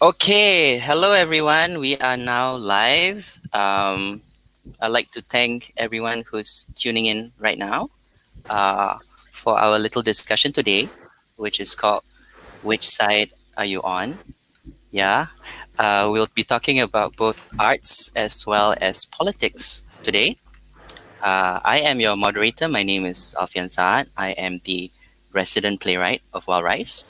Okay, hello everyone. We are now live. I'd like to thank everyone who's tuning in right now uh, for our little discussion today, which is called Which Side Are You On? Yeah, we'll be talking about both arts as well as politics today. I am your moderator. My name is Alfian Sa'at. I am the resident playwright of Wild Rice.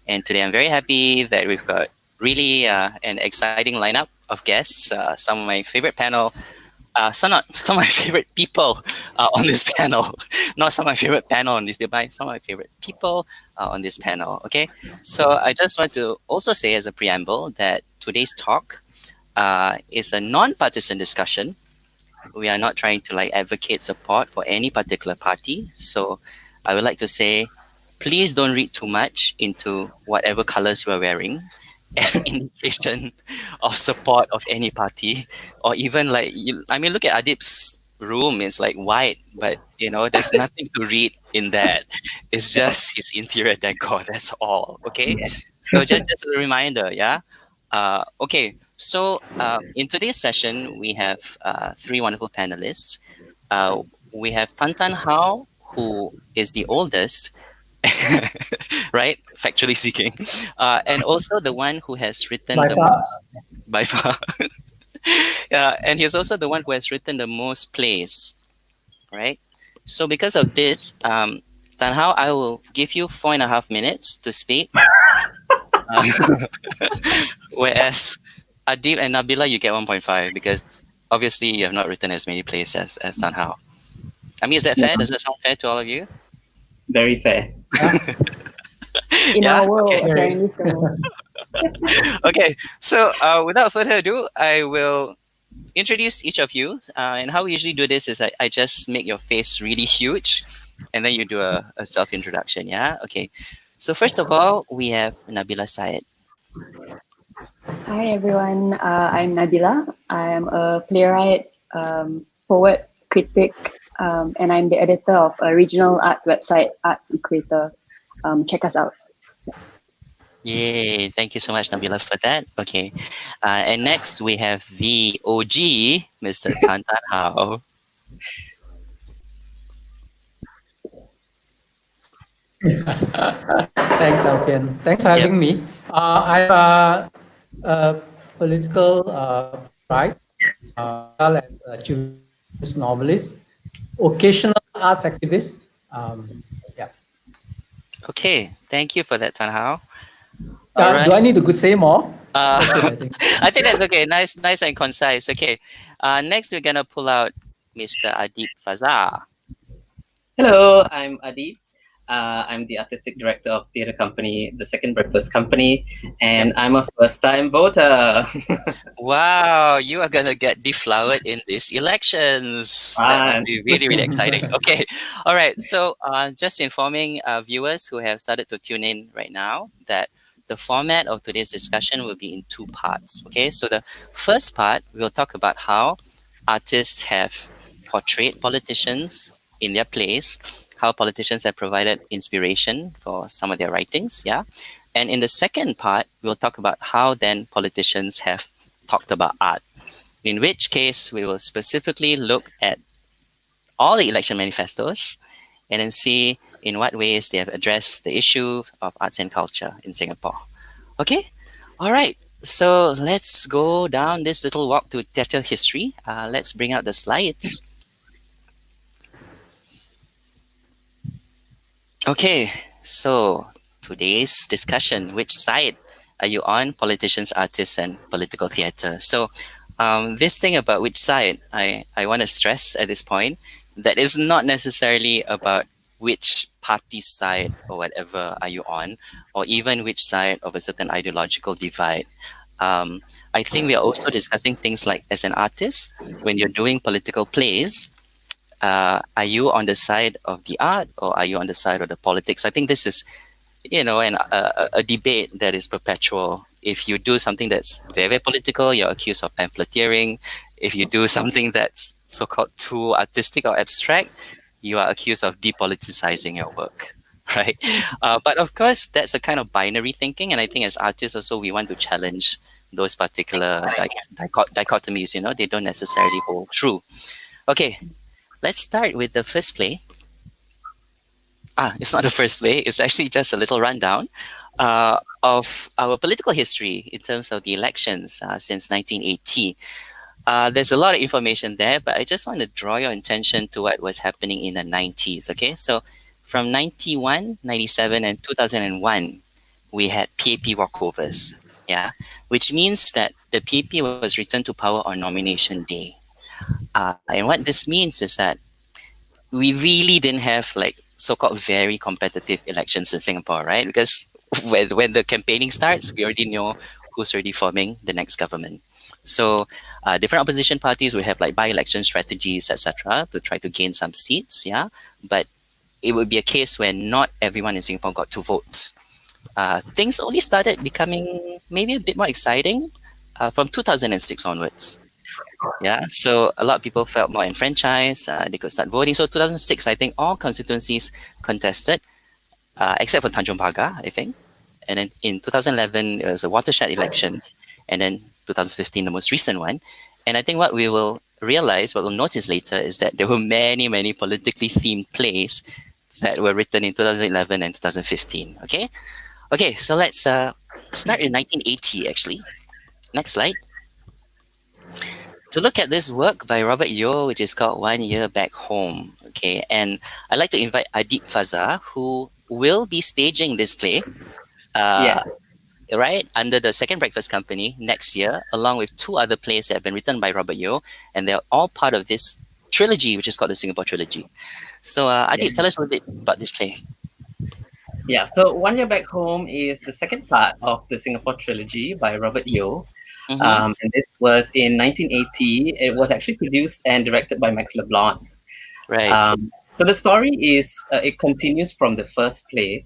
And today I'm very happy that we've got really an exciting lineup of guests. Some of my favorite panel, some of my favorite people on this panel, not some of my favorite panel on this, but some of my favorite people on this panel. Okay, so I just want to also say as a preamble that today's talk is a non-partisan discussion. We are not trying to advocate support for any particular party. So I would like to say, please don't read too much into whatever colors you are wearing as indication of support of any party, or even look at Adeeb's room. It's white, but there's nothing to read in that. It's just his interior decor. That's all. Okay. So just a reminder, yeah. Okay. So in today's session, we have three wonderful panelists. We have Tan Tarn, who is the oldest, right? Factually speaking, and also the one who has written By the far. most by far. And he's also the one who has written the most plays, right? So because of this, Tan Hao, I will give you 4.5 minutes to speak. Whereas Adeeb and Nabilah, you get 1.5 because obviously you have not written as many plays as Tan Hao. I mean, is that fair? Does that sound fair to all of you? Very fair. In Yeah? our world, Okay. apparently so. Okay, so without further ado, I will introduce each of you. And how we usually do this is I just make your face really huge, and then you do a self-introduction, yeah? Okay, so first of all, we have Nabilah Sa'at. Hi everyone, I'm Nabilah. I'm a playwright, poet, critic, and I'm the editor of a regional arts website, Arts Equator. Check us out. Yay, thank you so much, Nabilah, for that. Okay, and next we have the OG, Mr. Tan Tarn. Thanks, Alfian. Thanks for having me. I'm a political writer, as well as a children's novelist, occasional arts activist. Yeah. Okay, thank you for that, Tan Hao. Do I need to say more? I think that's okay. Nice and concise. Okay. Next, we're gonna pull out Mr. Adeeb Fazah. Hello, I'm Adeeb. I'm the artistic director of Teater Company, the Second Breakfast Company, and I'm a first-time voter. Wow, you are gonna get deflowered in these elections. That must be really, really exciting. Okay, all right. So, just informing viewers who have started to tune in right now that the format of today's discussion will be in two parts. Okay, so the first part we'll talk about how artists have portrayed politicians in their plays, how politicians have provided inspiration for some of their writings, yeah. And in the second part, we'll talk about how then politicians have talked about art, in which case we will specifically look at all the election manifestos and then see in what ways they have addressed the issue of arts and culture in Singapore. Okay? All right. So let's go down this little walk to theatre history. Let's bring out the slides. Okay, so today's discussion, which side are you on? Politicians, artists, and political theatre. So this thing about which side, I want to stress at this point that is not necessarily about which party side or whatever are you on, or even which side of a certain ideological divide. I think we are also discussing things like, as an artist, when you're doing political plays, are you on the side of the art or are you on the side of the politics? I think this is, a debate that is perpetual. If you do something that's very, very political, you're accused of pamphleteering. If you do something that's so-called too artistic or abstract, you are accused of depoliticizing your work. right? But of course, that's a kind of binary thinking, and I think as artists also we want to challenge those particular dichotomies. You know, they don't necessarily hold true. Okay, let's start with the first play. It's not the first play. It's actually just a little rundown of our political history in terms of the elections since 1980. There's a lot of information there, but I just want to draw your attention to what was happening in the 90s. Okay, so from 91, 97, and 2001, we had PAP walkovers. Yeah, which means that the PAP was returned to power on nomination day. And what this means is that we really didn't have like so-called very competitive elections in Singapore, right? Because when the campaigning starts, we already know who's already forming the next government. So different opposition parties will have like by-election strategies, etc., to try to gain some seats. Yeah, but it would be a case where not everyone in Singapore got to vote. Things only started becoming maybe a bit more exciting from 2006 onwards. Yeah, so a lot of people felt more enfranchised. They could start voting. So 2006, I think all constituencies contested, except for Tanjung Pagar, I think. And then in 2011, it was the watershed elections. And then 2015, the most recent one. And I think what we will realize, what we'll notice later, is that there were many, many politically themed plays that were written in 2011 and 2015. Okay, so let's start in 1980, actually. Next slide. To look at this work by Robert Yeo, which is called 1 Year Back Home. Okay, and I'd like to invite Adeeb Fazah, who will be staging this play, right, under the Second Breakfast Company next year, along with 2 other plays that have been written by Robert Yeo, and they're all part of this trilogy, which is called the Singapore Trilogy. So, Adeeb, tell us a little bit about this play. Yeah, so 1 Year Back Home is the second part of the Singapore Trilogy by Robert Yeo. And this was in 1980. It was actually produced and directed by Max LeBlanc. Right. So the story is, it continues from the first play.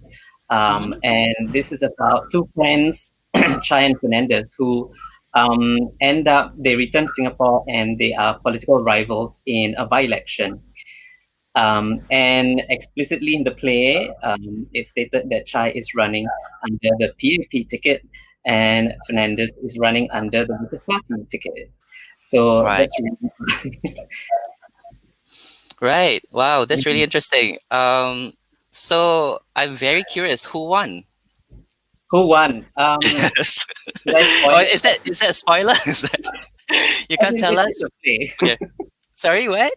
And this is about 2 friends, Chai and Fernandez, who they return to Singapore and they are political rivals in a by-election. And explicitly in the play, it's stated that Chai is running under the PAP ticket and Fernandez is running under the Workers' Party ticket. So that's really right. Wow, that's really interesting. So I'm very curious, who won? Who won? Is that a spoiler? You can't tell us? Okay. Sorry, what?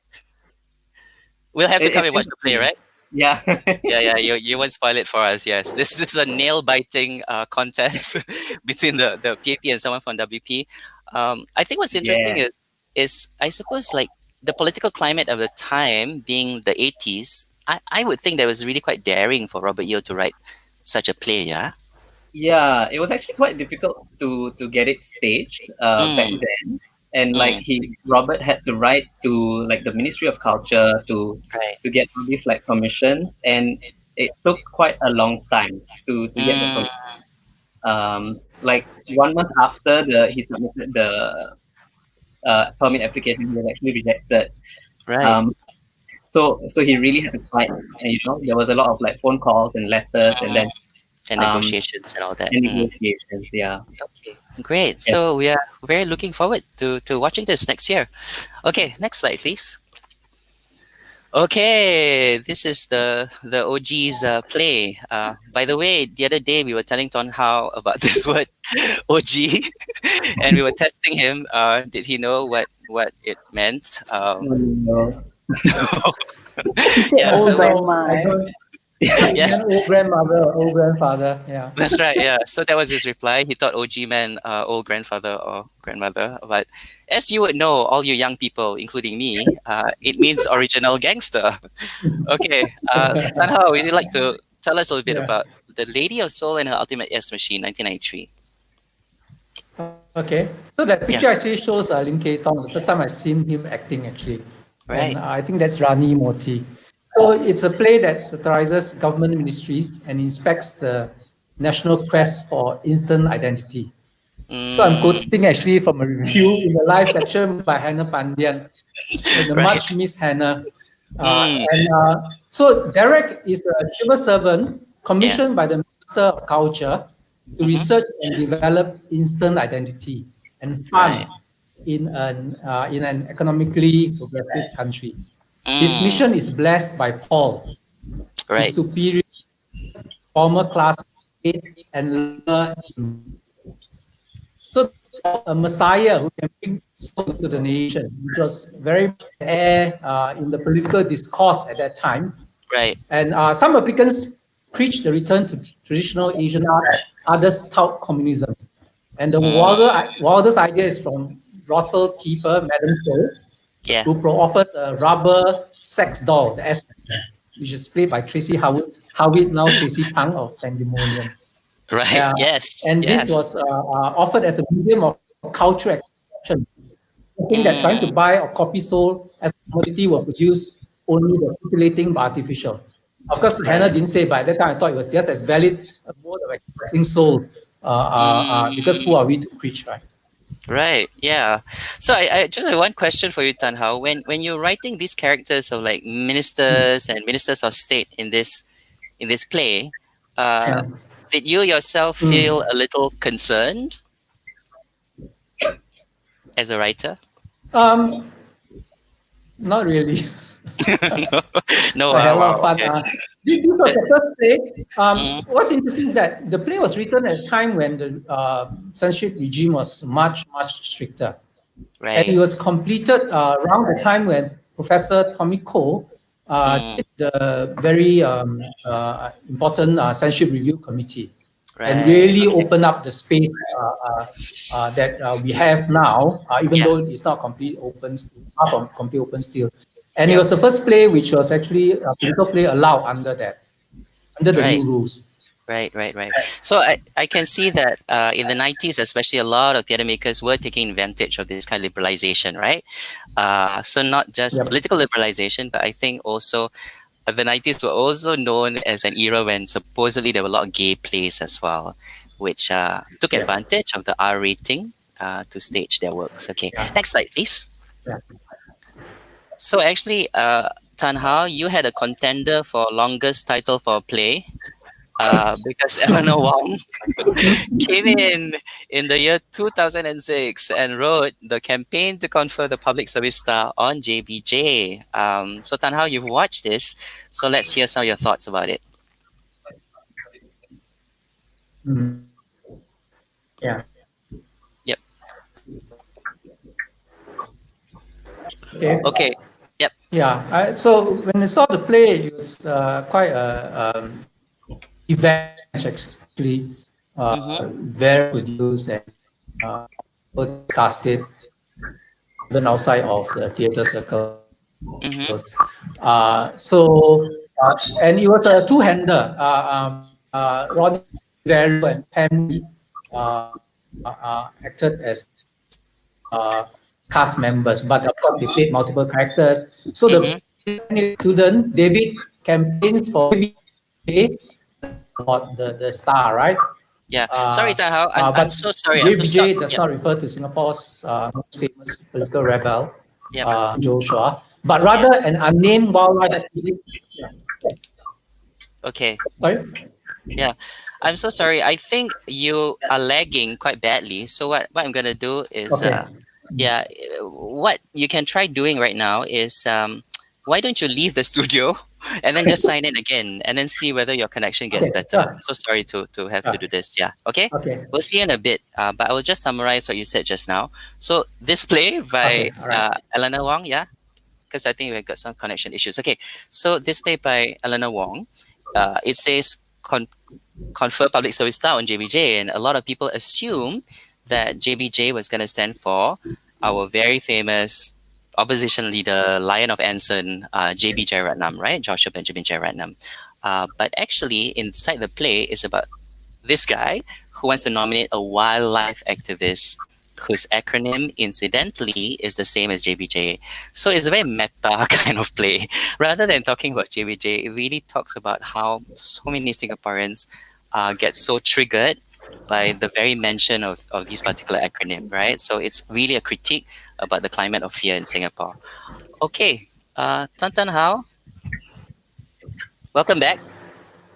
We'll have to come and watch the play, right? Yeah. yeah. You won't spoil it for us. Yes, this is a nail-biting contest between the PAP and someone from WP. I think what's interesting is I suppose like the political climate of the time being the 80s. I would think that was really quite daring for Robert Yeo to write such a play. Yeah. Yeah, it was actually quite difficult to get it staged back then. And like Robert had to write to like the Ministry of Culture to get all these like permissions, and it took quite a long time to get the permission. Like 1 month after he submitted the permit application, he was actually rejected. Right. So he really had to fight. And, there was a lot of like phone calls and letters, and then negotiations and all that. And negotiations, yeah. Okay, great. Yeah. So we are very looking forward to watching this next year. Okay, next slide, please. Okay, this is the OG's play. By the way, the other day we were telling Ton Hao about this word OG, and we were testing him. Did he know what it meant? No. Yeah, old grandma. Yes. Old grandmother, old grandfather. Yeah. That's right. Yeah. So that was his reply. He thought OG meant old grandfather or grandmother. But as you would know, all you young people, including me, it means original gangster. Okay. Tan Hao, would you like to tell us a little bit about The Lady of Soul and Her Ultimate Yes Machine, 1993? Okay. So that picture actually shows Lim Kay Tong. The first time I've seen him acting, actually. Right. And I think that's Rani Moti. So it's a play that satirizes government ministries and inspects the national quest for instant identity. So I'm quoting actually from a review in the live section by Hannah Pandian, the much missed Hannah, So Derek is a civil servant commissioned by the Minister of Culture to research and develop instant identity and fun in an economically progressive country. His mission is blessed by Paul, his superior, former classmate, and learner. So a messiah who can bring soul to the nation, which was very air in the political discourse at that time. Right. And some applicants preached the return to traditional Asian art, others tout communism. And the wildest idea is from brothel keeper, Madam Cho, who offers a rubber sex doll, the S, which is played by Tracy Howitt, now Tracy Pang of Pandemonium. Right. Yes. And this was offered as a medium of cultural expression. Thinking that trying to buy or copy soul as a commodity will produce only the titillating but artificial. Of course, Hannah didn't say, but at that time I thought it was just as valid a mode of expressing soul, because who are we to preach, right? Right. Yeah. So I just have one question for you, Tan Hao. When you're writing these characters of like ministers and ministers of state in this play, did you yourself feel a little concerned as a writer? Not really. No. I had a lot of fun. This was the first play. What's interesting is that the play was written at a time when the censorship regime was much stricter. Right. And it was completed around the time when Professor Tommy Koh did the very important censorship review committee, and really open up the space that we have now, even though it's not complete open, far from complete open still. And it was the first play which was actually a political play allowed under the new rules. Right. So I can see that in the 90s, especially, a lot of theatre makers were taking advantage of this kind of liberalization, right? So not just political liberalization, but I think also the 90s were also known as an era when supposedly there were a lot of gay plays as well, which took advantage of the R rating to stage their works. Okay, next slide, please. So actually, Tan Hao, you had a contender for longest title for a play. Because Eleanor Wong came in the year 2006 and wrote The Campaign to Confer the Public Service Star on JBJ. So Tan Hao, you've watched this, so let's hear some of your thoughts about it. Yeah. Yep. Okay. Yep. Yeah. So when I saw the play, it was quite a event actually, very produced and casted even outside of the theatre circle. And it was a two-hander. Ronnie Veru and Pam acted as cast members, but of course they played multiple characters. So the student David campaigns for the star, right? Yeah. Sorry, Tan Hao. I'm so sorry. JBJ does not refer to Singapore's most famous political rebel, Joshua, but rather an unnamed wildlife activist. Okay. Sorry? Yeah. I'm so sorry. I think you are lagging quite badly. So what I'm going to do is, what you can try doing right now is, why don't you leave the studio and then just sign in again and then see whether your connection gets better. I'm so sorry to have to do this. Yeah. Okay? We'll see you in a bit. But I will just summarize what you said just now. So this play by Eleanor Wong, because I think we've got some connection issues. Okay. So this play by Eleanor Wong, it says confer public service star on JBJ, and a lot of people assume that JBJ was going to stand for our very famous opposition leader, Lion of Anson, J.B. Jeyaretnam, right? Joshua Benjamin Jeyaretnam. But actually, inside the play is about this guy who wants to nominate a wildlife activist whose acronym, incidentally, is the same as JBJ. So it's a very meta kind of play. Rather than talking about JBJ, it really talks about how so many Singaporeans get so triggered by the very mention of this particular acronym, right? So it's really a critique about the climate of fear in Singapore. Okay, Tan Tarn, how? Welcome back.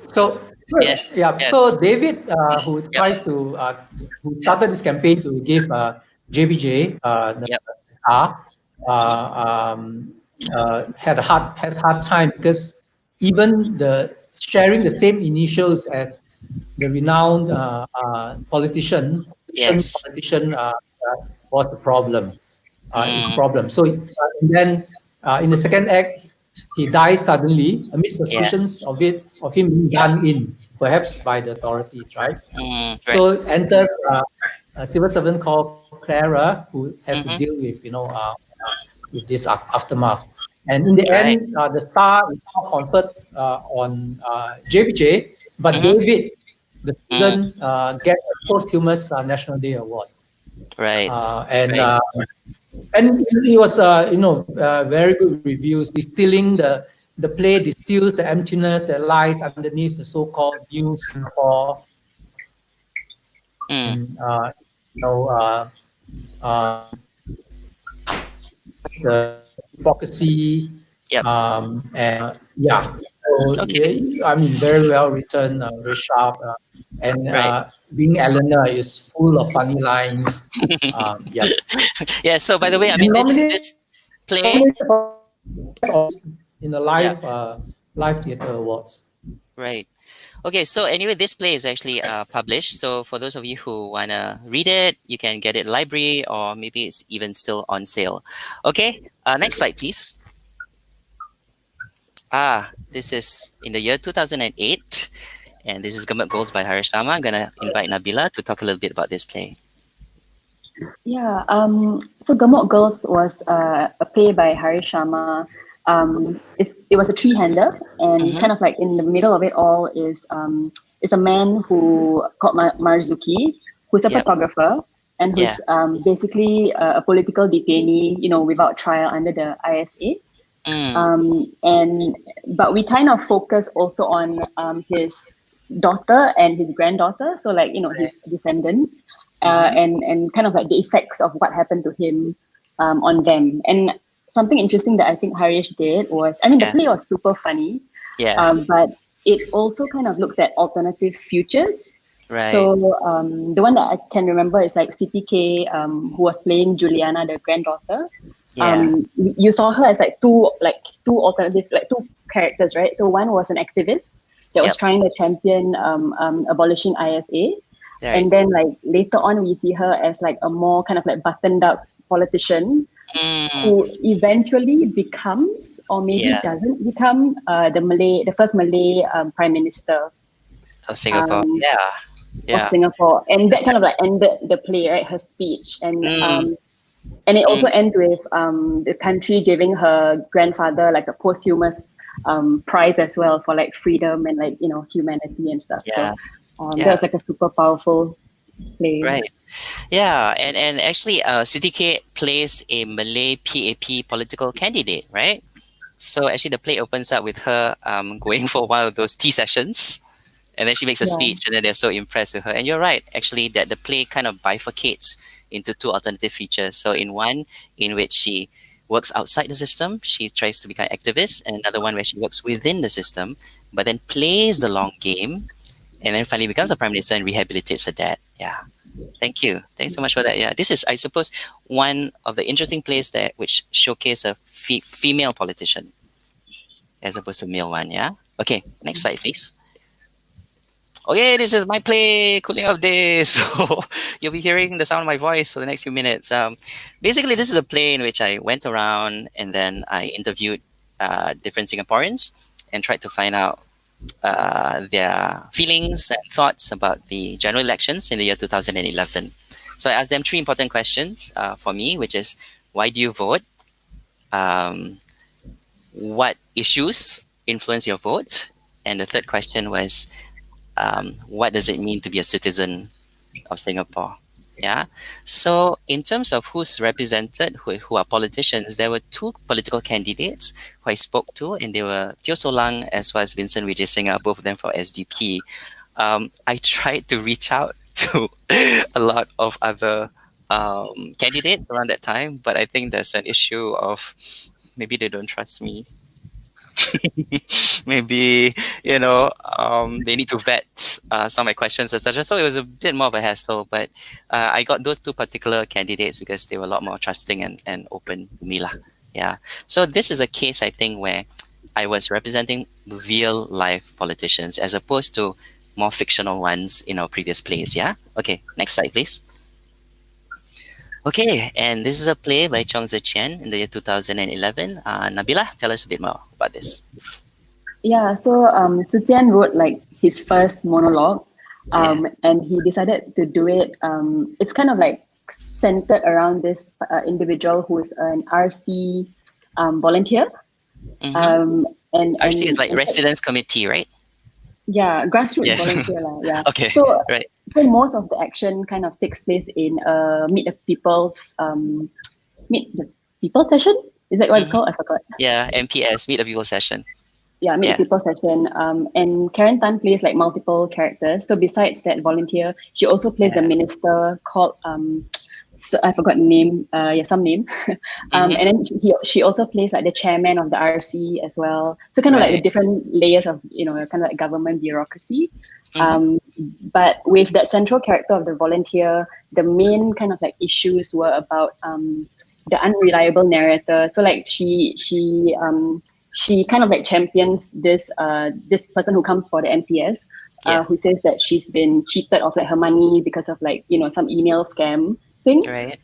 So Yes, yeah, yes. so David, who Yep, tries to who started this campaign to give JBJ the yep. star, uh, um, has hard time because even the sharing the same initials as the renowned Yes. politician was the problem. Is Mm, problem. So and then in the second act, he dies suddenly amid yeah. suspicions of him being done in, perhaps by the authorities, right? Right. So enters a civil servant called Clara, who has to deal Mm-hmm. with with this aftermath. And in the Right. end, the star is now conferred on JBJ, but Mm-hmm. David, the Mm, student, gets a posthumous National Day Award. right. Uh, and Right. uh, and it was very good reviews, distilling the play distills the emptiness that lies underneath the so-called new Singapore, Mm, and you know the hypocrisy, yep. yeah. So Okay. I mean, very well written, very sharp, and Right. being Eleanor is full of funny lines. Yeah, Yeah. So, by the way, I mean, nominated this play. nominated for in the Yeah. live theater awards. Right. Okay. So, anyway, this play is actually published. So, for those of you who wanna read it, you can get it library, or maybe it's even still on sale. Okay. Next slide, please. This is in the year 2008, and this is Gamut Goals by Harish Rama. I'm gonna invite Nabilah to talk a little bit about this play. Yeah, so Gemok Girls was a play by Harish Sharma. It was a three-hander, and Mm-hmm. kind of like in the middle of it all is a man who called Marzuki, who's a Yep. photographer, and Yeah. who's basically a political detainee, without trial under the ISA. But we kind of focus also on his daughter and his granddaughter, so like his descendants, Mm-hmm. and kind of like the effects of what happened to him on them. And something interesting that I think Harish did was, I mean, the Yeah. play was super funny, Yeah. but it also kind of looked at alternative futures. Right. So the one that I can remember is like CTK, who was playing Juliana, the granddaughter. Yeah. You saw her as two alternative, like two characters, right? So one was an activist that was Yep. trying to champion abolishing ISA, Right. and then like later on we see her as like a more kind of like buttoned up politician who eventually becomes, or maybe Yeah. doesn't become, the first Malay prime minister Of Singapore. um, Yeah. of Yeah. Singapore, and that kind of like ended the play, right? Her speech, and it also ends with the country giving her grandfather like a posthumous prize as well for like freedom and like humanity and stuff. Yeah. So Yeah. that was like a super powerful play. Right. Yeah. And actually, CTK plays a Malay PAP political candidate, right? So actually, the play opens up with her going for one of those tea sessions, and then she makes a Yeah. speech, and then they're so impressed with her. And you're right, actually, that the play kind of bifurcates into two alternative features. So in one, in which she works outside the system, she tries to become an activist, and another one where she works within the system, but then plays the long game, and then finally becomes a prime minister and rehabilitates her dad. Yeah. Thank you. Thanks so much for that. Yeah, this is, I suppose, one of the interesting plays that which showcase a female politician as opposed to male one. Yeah. Okay. Next slide, please. Okay, this is my play, Cooling Off Days. So you'll be hearing the sound of my voice for the next few minutes. Basically, this is a play in which I went around and then I interviewed different Singaporeans and tried to find out their feelings and thoughts about the general elections in the year 2011. So I asked them three important questions for me, which is, why do you vote? What issues influence your vote? And the third question was, what does it mean to be a citizen of Singapore? Yeah. So in terms of who's represented, who are politicians, there were two political candidates who I spoke to, and they were Teo Solang as well as Vincent Wijaysinghe, both of them for SDP. I tried to reach out to a lot of other candidates around that time, but I think there's an issue of maybe they don't trust me. Maybe they need to vet some of my questions, etc. So it was a bit more of a hassle, but I got those two particular candidates because they were a lot more trusting and open to me lah. Yeah. So this is a case, I think, where I was representing real life politicians as opposed to more fictional ones in our previous plays. Yeah. Okay. Next slide, please. Okay, and this is a play by Chong Tze Chien in the year 2011. Nabilah, tell us a bit more about this. Yeah, so Tze Chien wrote like his first monologue, and he decided to do it. It's kind of like centered around this individual who is an RC volunteer. And RC is like residence committee, right? Yeah, grassroots Yes. volunteer. Yeah. Okay, So, right. so most of the action kind of takes place in Meet the People's session. Is that what it's called? I forgot. Yeah, MPS, Meet the People session. Yeah, Meet the People session. And Karen Tan plays like multiple characters. So besides that volunteer, she also plays a minister called so I forgot the name. Some name. And then she also plays like the chairman of the RC as well. So kind of like the different layers of kind of like government bureaucracy. But with that central character of the volunteer, the main kind of like issues were about the unreliable narrator. So like she kind of like champions this person who comes for the NPS, who says that she's been cheated of like her money because of like some email scam thing. Right.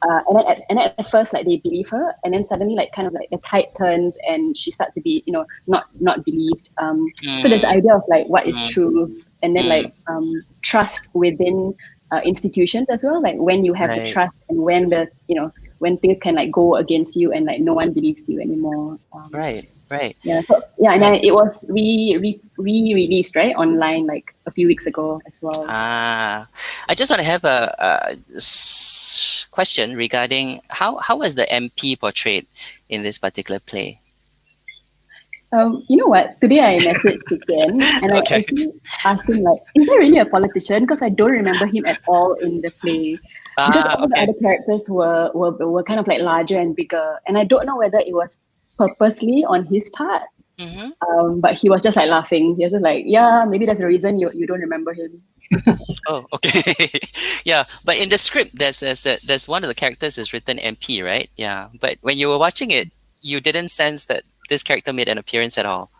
And at first like they believe her, and then suddenly like kind of like the tide turns and she starts to be not believed. So there's the idea of like what is truth, and then like trust within institutions as well, like when you have the trust and when the when things can like go against you and like no one believes you anymore. Right. Yeah. So and then it was re-released online like a few weeks ago as well. I just want to have a question regarding how was the MP portrayed in this particular play? You know what? Today I messaged again and I actually asked him like, is he really a politician? Because I don't remember him at all in the play. Because all the other characters were kind of like larger and bigger, and I don't know whether it was purposely on his part. But he was just like laughing. He was just like, yeah, maybe that's the reason you don't remember him. Oh, okay. Yeah, but in the script, there's one of the characters is written MP, right? Yeah, but when you were watching it, you didn't sense that this character made an appearance at all.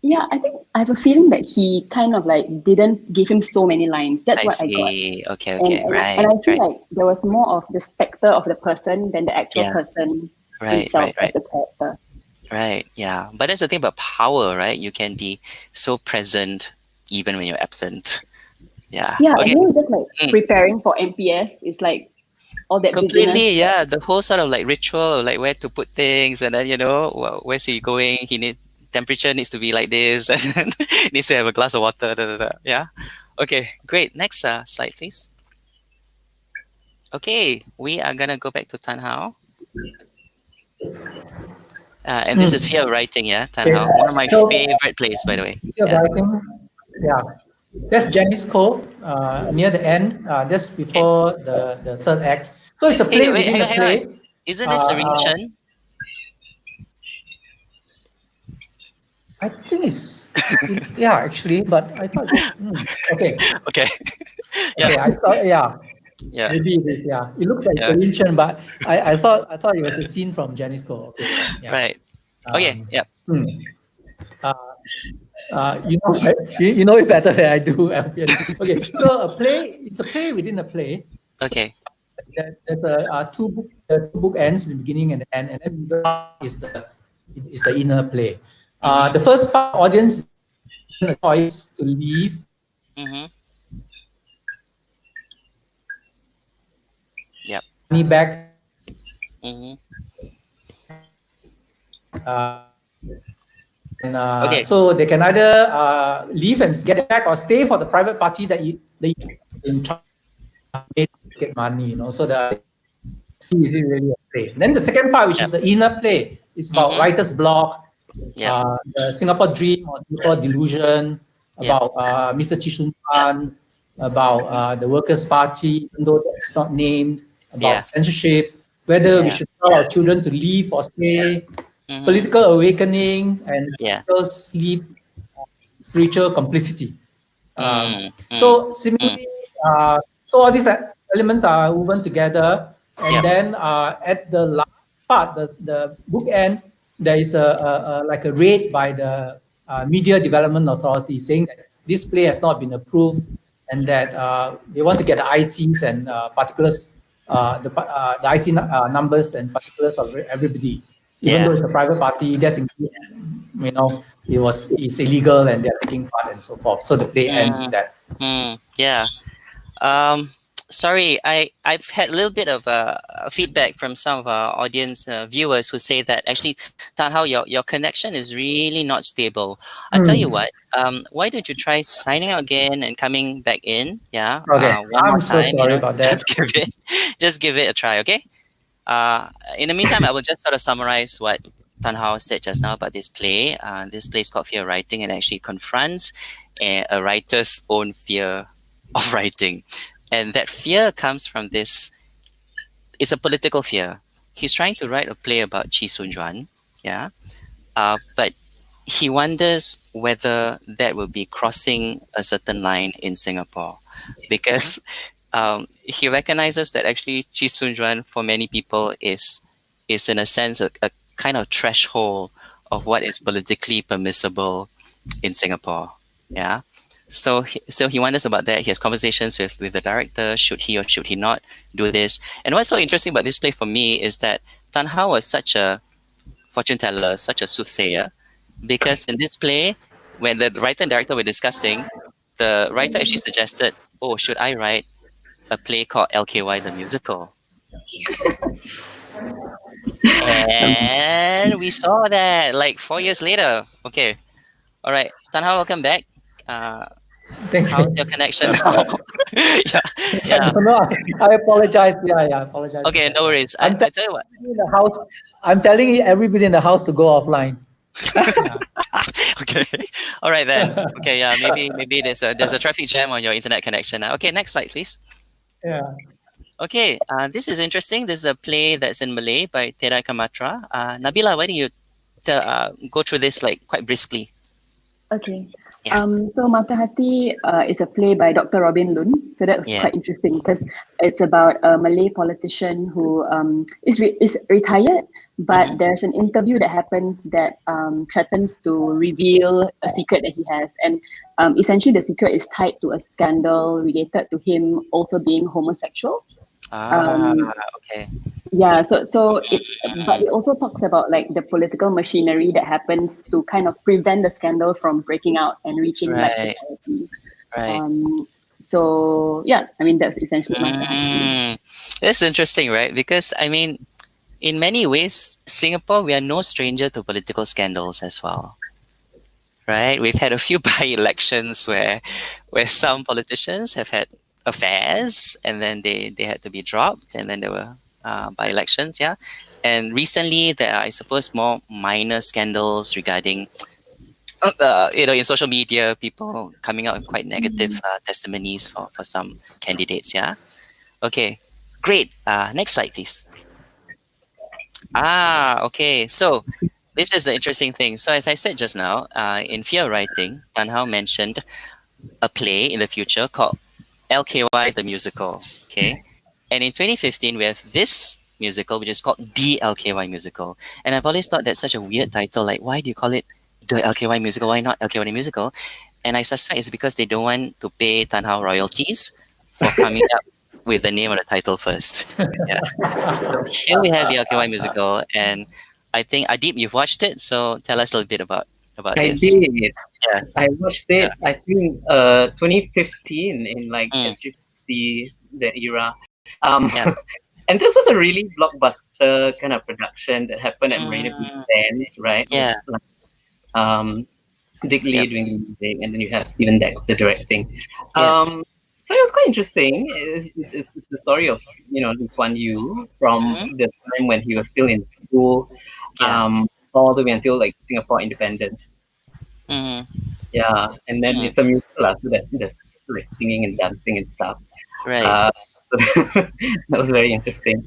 Yeah, I think I have a feeling that he kind of like didn't give him so many lines. That's what I got. Okay, right. And I feel like there was more of the specter of the person than the actual person himself as a character. Right, yeah. But that's the thing about power, right? You can be so present even when you're absent. Yeah. Yeah, okay. and then just like preparing for MPS is like all that Completely, busyness. yeah. The whole sort of like ritual of like where to put things, and then where's he going? Temperature needs to be like this, and then needs to have a glass of water. Yeah. Okay, great. Next slide, please. Okay, we are gonna go back to Tan Hao. And this is Fear of Writing, yeah, Tan Hao. One of my favorite plays, by the way. Fear of Writing, that's Janice Cole near the end, just before the third act. So it's a play within a play. Isn't this Serene Chen? I think it's actually, but I thought okay. Okay. Okay, I thought maybe it is, it looks like Serene Chen, but I thought it was a scene from Janice Cole. Okay. Yeah. Right. Okay. Yeah. You know it better than I do. Okay, so it's a play within a play. Okay. There's two book ends, the beginning and the end, and then the is the inner play. The first part, audience a choice to leave. Yep. Money back. So they can either leave and get it back or stay for the private party that you in charge to get money. So is it really a play? Then the second part, which is the inner play, is about writer's block. The Singapore Dream or Singapore Delusion, about Mr. Chee Tan, about the Workers' Party, even though it's not named, about censorship, whether we should tell our children to leave or stay, political awakening and Yeah. spiritual sleep, spiritual complicity. Mm, mm, So mm. similarly, so all these elements are woven together, and Yep. then at the last part, the bookend, there is like a raid by the Media Development Authority saying that this play has not been approved, and that they want to get the ICs and particulars, the IC numbers and particulars of everybody, even though Yeah. it's a private party. That's it's illegal and they're taking part and so forth. So the play ends with Mm, that. yeah. Um, sorry, I've had a little bit of feedback from some of our audience viewers who say that actually, Tanhao, your connection is really not stable. I tell you what, why don't you try signing out again and coming back in? Yeah, Okay, one more I'm so time. sorry about that. Just give it a try. Okay. In the meantime, I will just sort of summarize what Tanhao said just now about this play. This play is called Fear of Writing and actually confronts a writer's own fear of writing. And that fear comes from this, it's a political fear. He's trying to write a play about Chi Sun Juan, yeah, but he wonders whether that will be crossing a certain line in Singapore because he recognizes that actually Chi Sun Juan for many people is in a sense a kind of threshold of what is politically permissible in Singapore. Yeah. So he wonders about that. He has conversations with the director. Should he or should he not do this? And what's so interesting about this play for me is that Tan Hao was such a fortune teller, such a soothsayer, because in this play, when the writer and director were discussing, the writer actually suggested, "Oh, should I write a play called LKY the Musical?" And we saw that like 4 years later. Okay, all right, Tan Hao, welcome back. Uh, Thank how's you. your connection now? Yeah, yeah. No, I apologize. Yeah, I apologize for Okay, that. no worries. I'm I telling tell you what. you in the house. I'm telling everybody in the house to go offline. Yeah. Okay, all right then. Okay, yeah. Maybe there's a traffic jam on your internet connection now. Okay, next slide, please. Yeah. Okay, this is interesting. This is a play that's in Malay by Teater Ekamatra. Nabilah, why don't you go through this like quite briskly? Okay. Yeah. So Mata Hati is a play by Dr. Robin Lun. So that was Yeah. quite interesting because it's about a Malay politician who is retired, but there's an interview that happens that threatens to reveal a secret that he has. And essentially the secret is tied to a scandal related to him also being homosexual. Okay. Yeah, but it also talks about like the political machinery that happens to kind of prevent the scandal from breaking out and reaching like Right. society. Right. So yeah, I mean that's essentially my thought. That's interesting, right? Because I mean, in many ways, Singapore, we are no stranger to political scandals as well. Right? We've had a few by-elections where some politicians have had affairs and then they had to be dropped, and then there were by-elections, yeah. And recently there are, I suppose, more minor scandals regarding in social media, people coming out with quite negative testimonies for some candidates, yeah. Okay, great. Next slide, please. Okay. So this is the interesting thing. So as I said just now, in Fear Writing, Tan Hao mentioned a play in the future called LKY the Musical. Okay. And in 2015, we have this musical, which is called The LKY Musical. And I've always thought that's such a weird title. Like, why do you call it The LKY Musical? Why not LKY the Musical? And I suspect it's because they don't want to pay Tan Hao royalties for coming up with the name of the title first. Yeah. So here we have the LKY Musical, and I think Adeeb, you've watched it, so tell us a little bit about I this. did. Yeah. I watched it. Yeah. I think 2015 in like the era. Yeah. And this was a really blockbuster kind of production that happened at Marina Beach Sands, right? Yeah. With, Dick Lee Yep. doing the music, and then you have Steven Deck directing. Yes. So it was quite interesting. It's the story of Lee Kuan Yew from the time when he was still in school, Yeah. all the way until like Singapore independence. Yeah, and then it's a musical, so that there's like singing and dancing and stuff. Right. That was very interesting.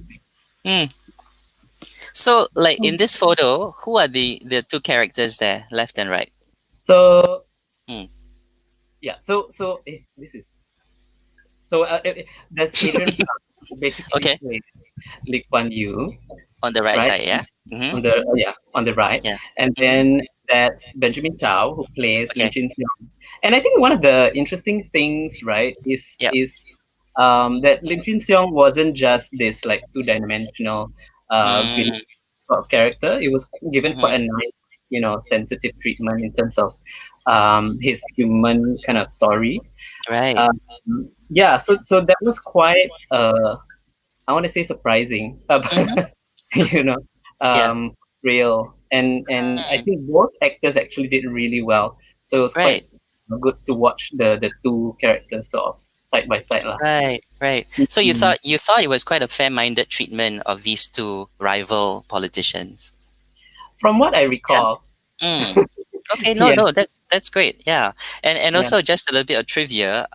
So, like in this photo, who are the two characters there, left and right? So Hmm. yeah, this is there's Adrian Pang, who basically Okay, plays Lee Kuan Yew, on the right right? side, yeah. Mm-hmm. On the right, Yeah. and Mm-hmm. then that's Benjamin Chow, who plays Lim Okay. Chin Siong. And I think one of the interesting things, right, Yep. that Lim Chin Siong wasn't just this like two-dimensional villain Mm, sort of character. It was given quite mm-hmm. a nice, sensitive treatment in terms of his human kind of story. Right. Um, yeah, so that was quite I want to say surprising, Mm-hmm. you know, Yeah. real. And I Mm, think both actors actually did really well. So it was quite right. good to watch the two characters sort of side by side lah. Right. Right. So Mhm. you thought it was quite a fair-minded treatment of these two rival politicians. From what I Yeah. recall, Mm. Okay. No. yeah, No. That's great. Yeah. And yeah, also just a little bit of trivia.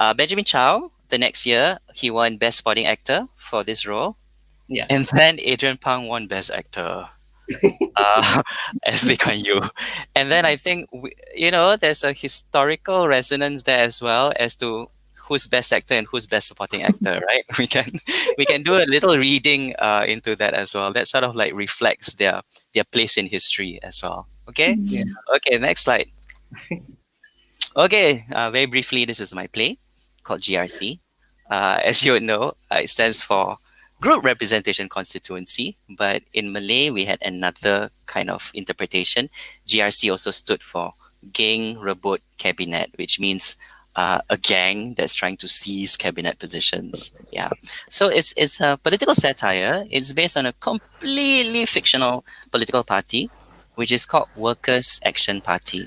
Benjamin Chow. The next year, he won Best Supporting Actor for this role, yeah. and then Adrian Pang won Best Actor. uh, as Lee Kuan Yew. And then I think there's a historical resonance there as well as to who's best actor and who's best supporting actor, right? We can do a little reading into that as well. That sort of like reflects their place in history as well. Okay, Yeah. okay. Next slide. Okay, very briefly, this is my play called GRC. As you would know, it stands for Group Representation Constituency, but in Malay, we had another kind of interpretation. GRC also stood for Geng Rebut Cabinet, which means a gang that's trying to seize cabinet positions. Yeah. So it's a political satire. It's based on a completely fictional political party, which is called Workers' Action Party.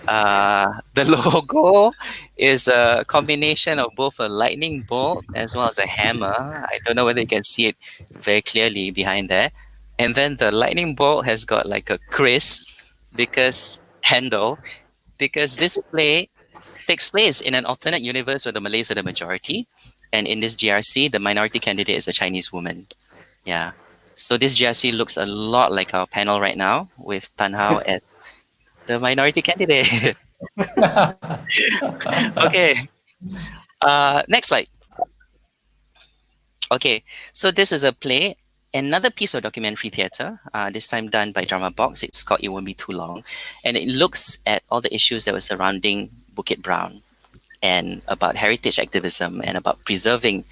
The logo is a combination of both a lightning bolt as well as a hammer. I don't know whether you can see it very clearly behind there. And then the lightning bolt has got like a Chris because handle because this play takes place in an alternate universe where the Malays are the majority, and in this GRC, the minority candidate is a Chinese woman. Yeah. So this GRC looks a lot like our panel right now with Tan Hao as the minority candidate. Okay. Next slide. Okay. So this is a play, another piece of documentary theatre. This time done by Drama Box. It's called It Won't Be Too Long, and it looks at all the issues that were surrounding Bukit Brown and about heritage activism and about preserving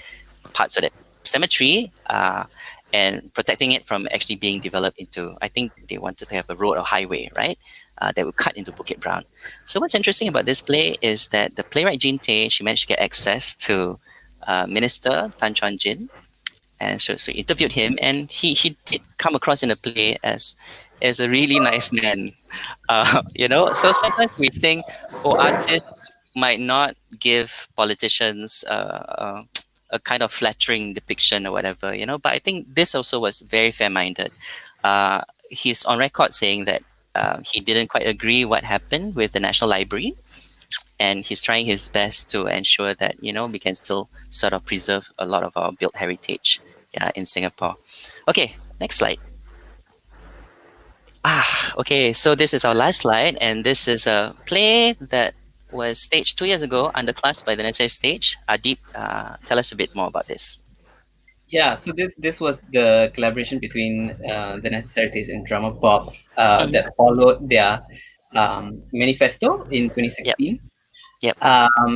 parts of that cemetery and protecting it from actually being developed into. I think they wanted to have a road or highway, right? That would cut into Bukit Brown. So what's interesting about this play is that the playwright Jean Tay, she managed to get access to Minister Tan Tarn, and so interviewed him, and he did come across in the play as a really nice man. So sometimes we think, oh, artists might not give politicians a kind of flattering depiction or whatever, but I think this also was very fair-minded. He's on record saying that he didn't quite agree what happened with the National Library, and he's trying his best to ensure that we can still sort of preserve a lot of our built heritage, in Singapore. Okay, next slide. Okay, so this is our last slide, and this is a play that was staged 2 years ago underclass by the necessary stage. Adeeb, tell us a bit more about this. Yeah, so this was the collaboration between the Necessarities and Drama Box that followed their manifesto in 2016. Yep.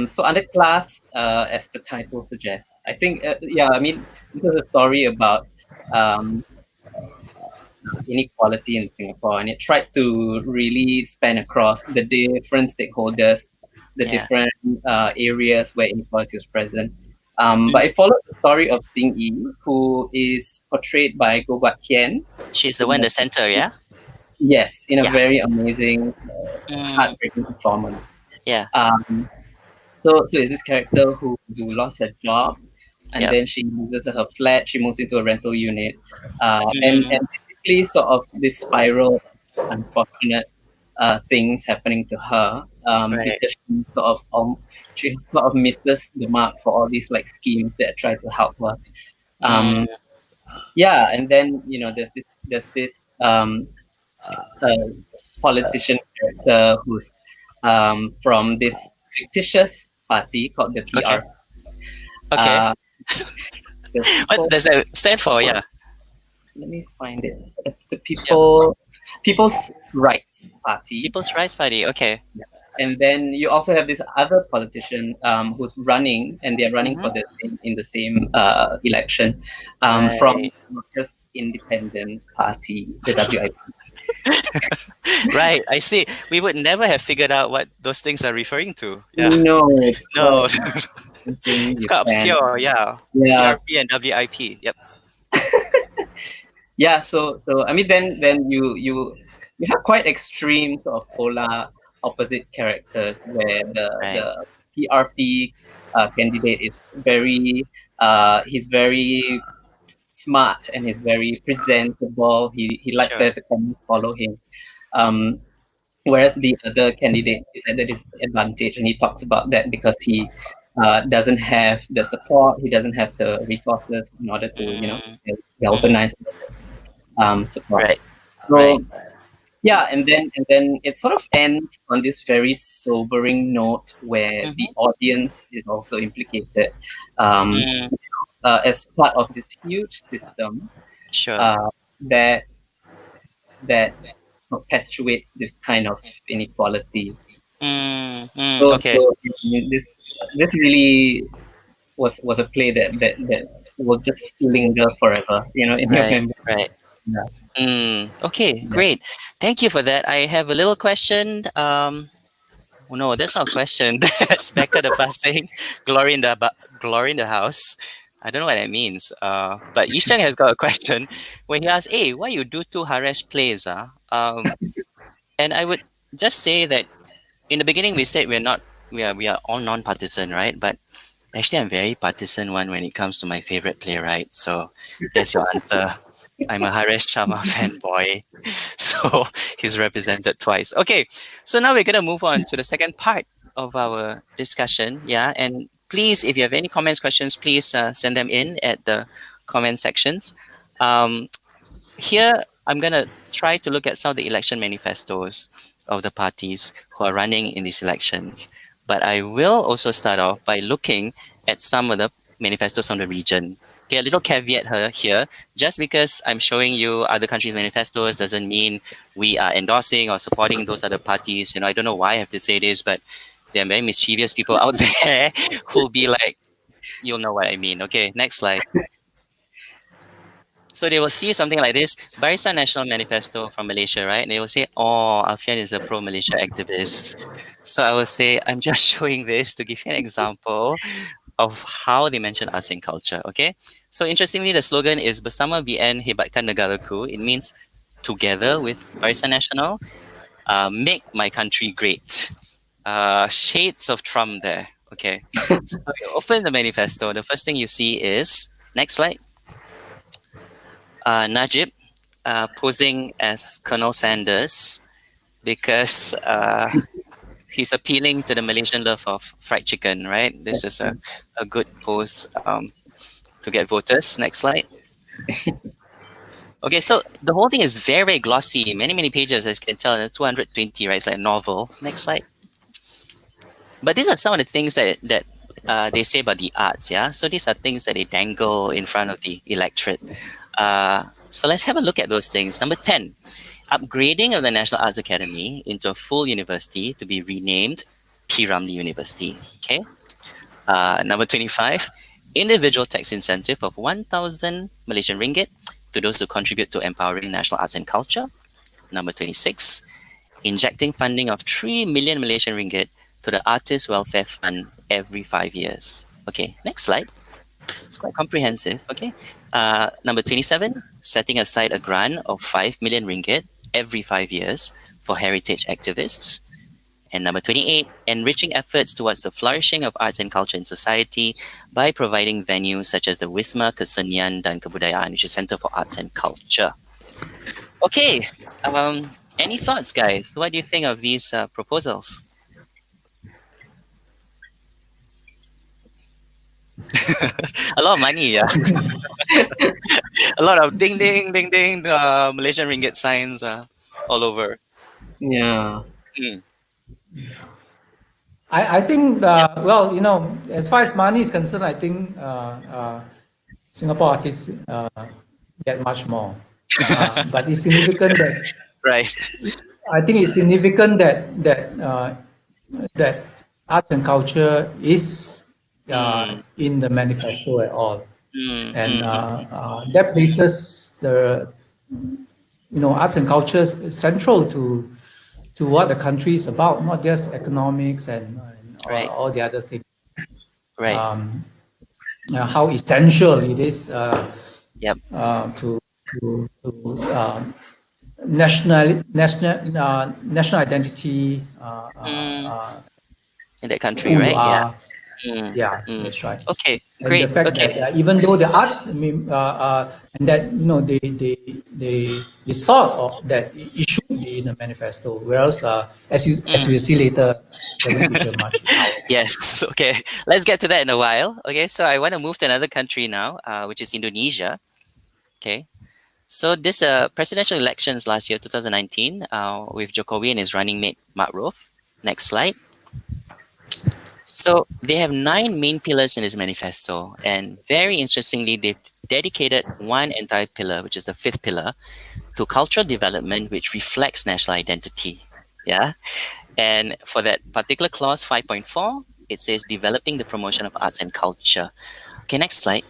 So Underclass, as the title suggests, I think, I mean, this is a story about inequality in Singapore, and it tried to really span across the different stakeholders, the Yeah. different areas where inequality was present. But it followed the story of Xing Yi, who is portrayed by Goh Bat Kian. She's the one in the center, yeah? Yes, in a Yeah. very amazing, Mm, heartbreaking performance. yeah. So is this character who lost her job, and Yep. then she loses her flat. She moves into a rental unit, Mm, and basically sort of this spiral of unfortunate things happening to her, right. because she sort of misses the mark for all these like schemes that try to help her. Mm, yeah, and then there's this uh, politician character who's from this fictitious party called the Okay. PR. Okay. Uh, the What people, does that stand for? Yeah. let me find it. The Yep. People's Rights Party. People's Rights Party. Okay. And then you also have this other politician who's running, and they're running for Mhm. in the same election from Right. Workers' Independent Party, the WIP. Right. I see. We would never have figured out what those things are referring to. Yeah. No, it's No. quite something It's you quite can. obscure. Yeah. Yeah, PRP and WIP. Yep. yeah. So I mean, then you have quite extreme sort of polar opposite characters where Right. the PRP candidate is very he's very smart and he's very presentable. He likes to Sure. have the cameras follow him. Um, whereas the other candidate is at a disadvantage, and he talks about that because he doesn't have the support, he doesn't have the resources in order to Mm, mm, galvanize support. right. Right. So yeah, and then it sort of ends on this very sobering note where the Mm-hmm. audience is also implicated um, Mm, as part of this huge system sure. uh, that that perpetuates this kind of inequality. Okay. So this really was a play that will just linger forever, in your Right. memory. Right. Yeah. Okay. Yeah. Great. Thank you for that. I have a little question. Oh no, that's not a question. That's Becca the bus saying, glory in the house." I don't know what that means. But Yisheng has got a question when he asks, "Hey, why you do two Haresh plays? And I would just say that in the beginning we said we are all non-partisan, right? But actually, I'm very partisan one when it comes to my favorite playwright. So there's your answer. I'm a Haresh Sharma fanboy. So he's represented twice. Okay, so now we're going to move on to the second part of our discussion. Yeah, and please, if you have any comments, questions, please send them in at the comment sections. Um, Here, I'm going to try to look at some of the election manifestos of the parties who are running in these elections. But I will also start off by looking at some of the manifestos from the region. Okay, a little caveat here. Just because I'm showing you other countries' manifestos doesn't mean we are endorsing or supporting those other parties. I don't know why I have to say this, but there are very mischievous people out there who'll be like, you'll know what I mean. Okay, next slide. So they will see something like this, Barisan National Manifesto from Malaysia, right? And they will say, oh, Alfian is a pro-Malaysia activist. So I will say, I'm just showing this to give you an example of how they mention arts and culture, okay? So interestingly, the slogan is Bersama BN Hebatkan Negaraku. It means together with Barisan Nasional, make my country great. Shades of Trump there, okay? So you open the manifesto, the first thing you see is, next slide, Najib posing as Colonel Sanders because he's appealing to the Malaysian love of fried chicken, right? This is a good pose to get voters. Next slide. Okay, so the whole thing is very, very glossy, many pages, as you can tell, 220, right? It's like a novel. Next slide. But these are some of the things that they say about the arts, yeah? So these are things that they dangle in front of the electorate. So let's have a look at those things. Number 10, upgrading of the National Arts Academy into a full university to be renamed P. Ramlee University. Okay. Number 25, individual tax incentive of 1,000 Malaysian ringgit to those who contribute to empowering national arts and culture. Number 26, injecting funding of 3 million Malaysian ringgit to the Artist Welfare Fund every 5 years. Okay, next slide. It's quite comprehensive. Okay. Number 27, setting aside a grant of 5 million ringgit every 5 years for heritage activists. And number 28, enriching efforts towards the flourishing of arts and culture in society by providing venues such as the Wisma Kesenian dan Kebudayaan, which is Center for Arts and Culture. Okay, any thoughts, guys? What do you think of these proposals? A lot of money, yeah. A lot of ding ding ding ding Malaysian ringgit signs all over. Yeah. Mm. I think, well, as far as money is concerned, I think Singapore artists get much more. But it's significant that Right. I think it's significant that arts and culture is Mm. in the manifesto at all, Mm. and Mm. that places the arts and culture central to what the country is about, not just economics and Right. all the other things. Right. How essential it is Yep. to national identity, Mm. In that country, who you right? Yeah. are. Mm. Yeah, Mm. that's right. Okay. And the Great. fact Okay. that even though the arts, I mean, and that they thought of that it should be in the manifesto, whereas as Mm. we'll see later, doesn't feature much. Yes. Okay. Let's get to that in a while. Okay. So I want to move to another country now, which is Indonesia. Okay. So this presidential elections last year, 2019, with Jokowi and his running mate Ma'ruf. Next slide. So they have 9 main pillars in this manifesto, and very interestingly, they've dedicated one entire pillar, which is the 5th pillar, to cultural development, which reflects national identity. Yeah. And for that particular clause 5.4, it says developing the promotion of arts and culture. Okay, next slide.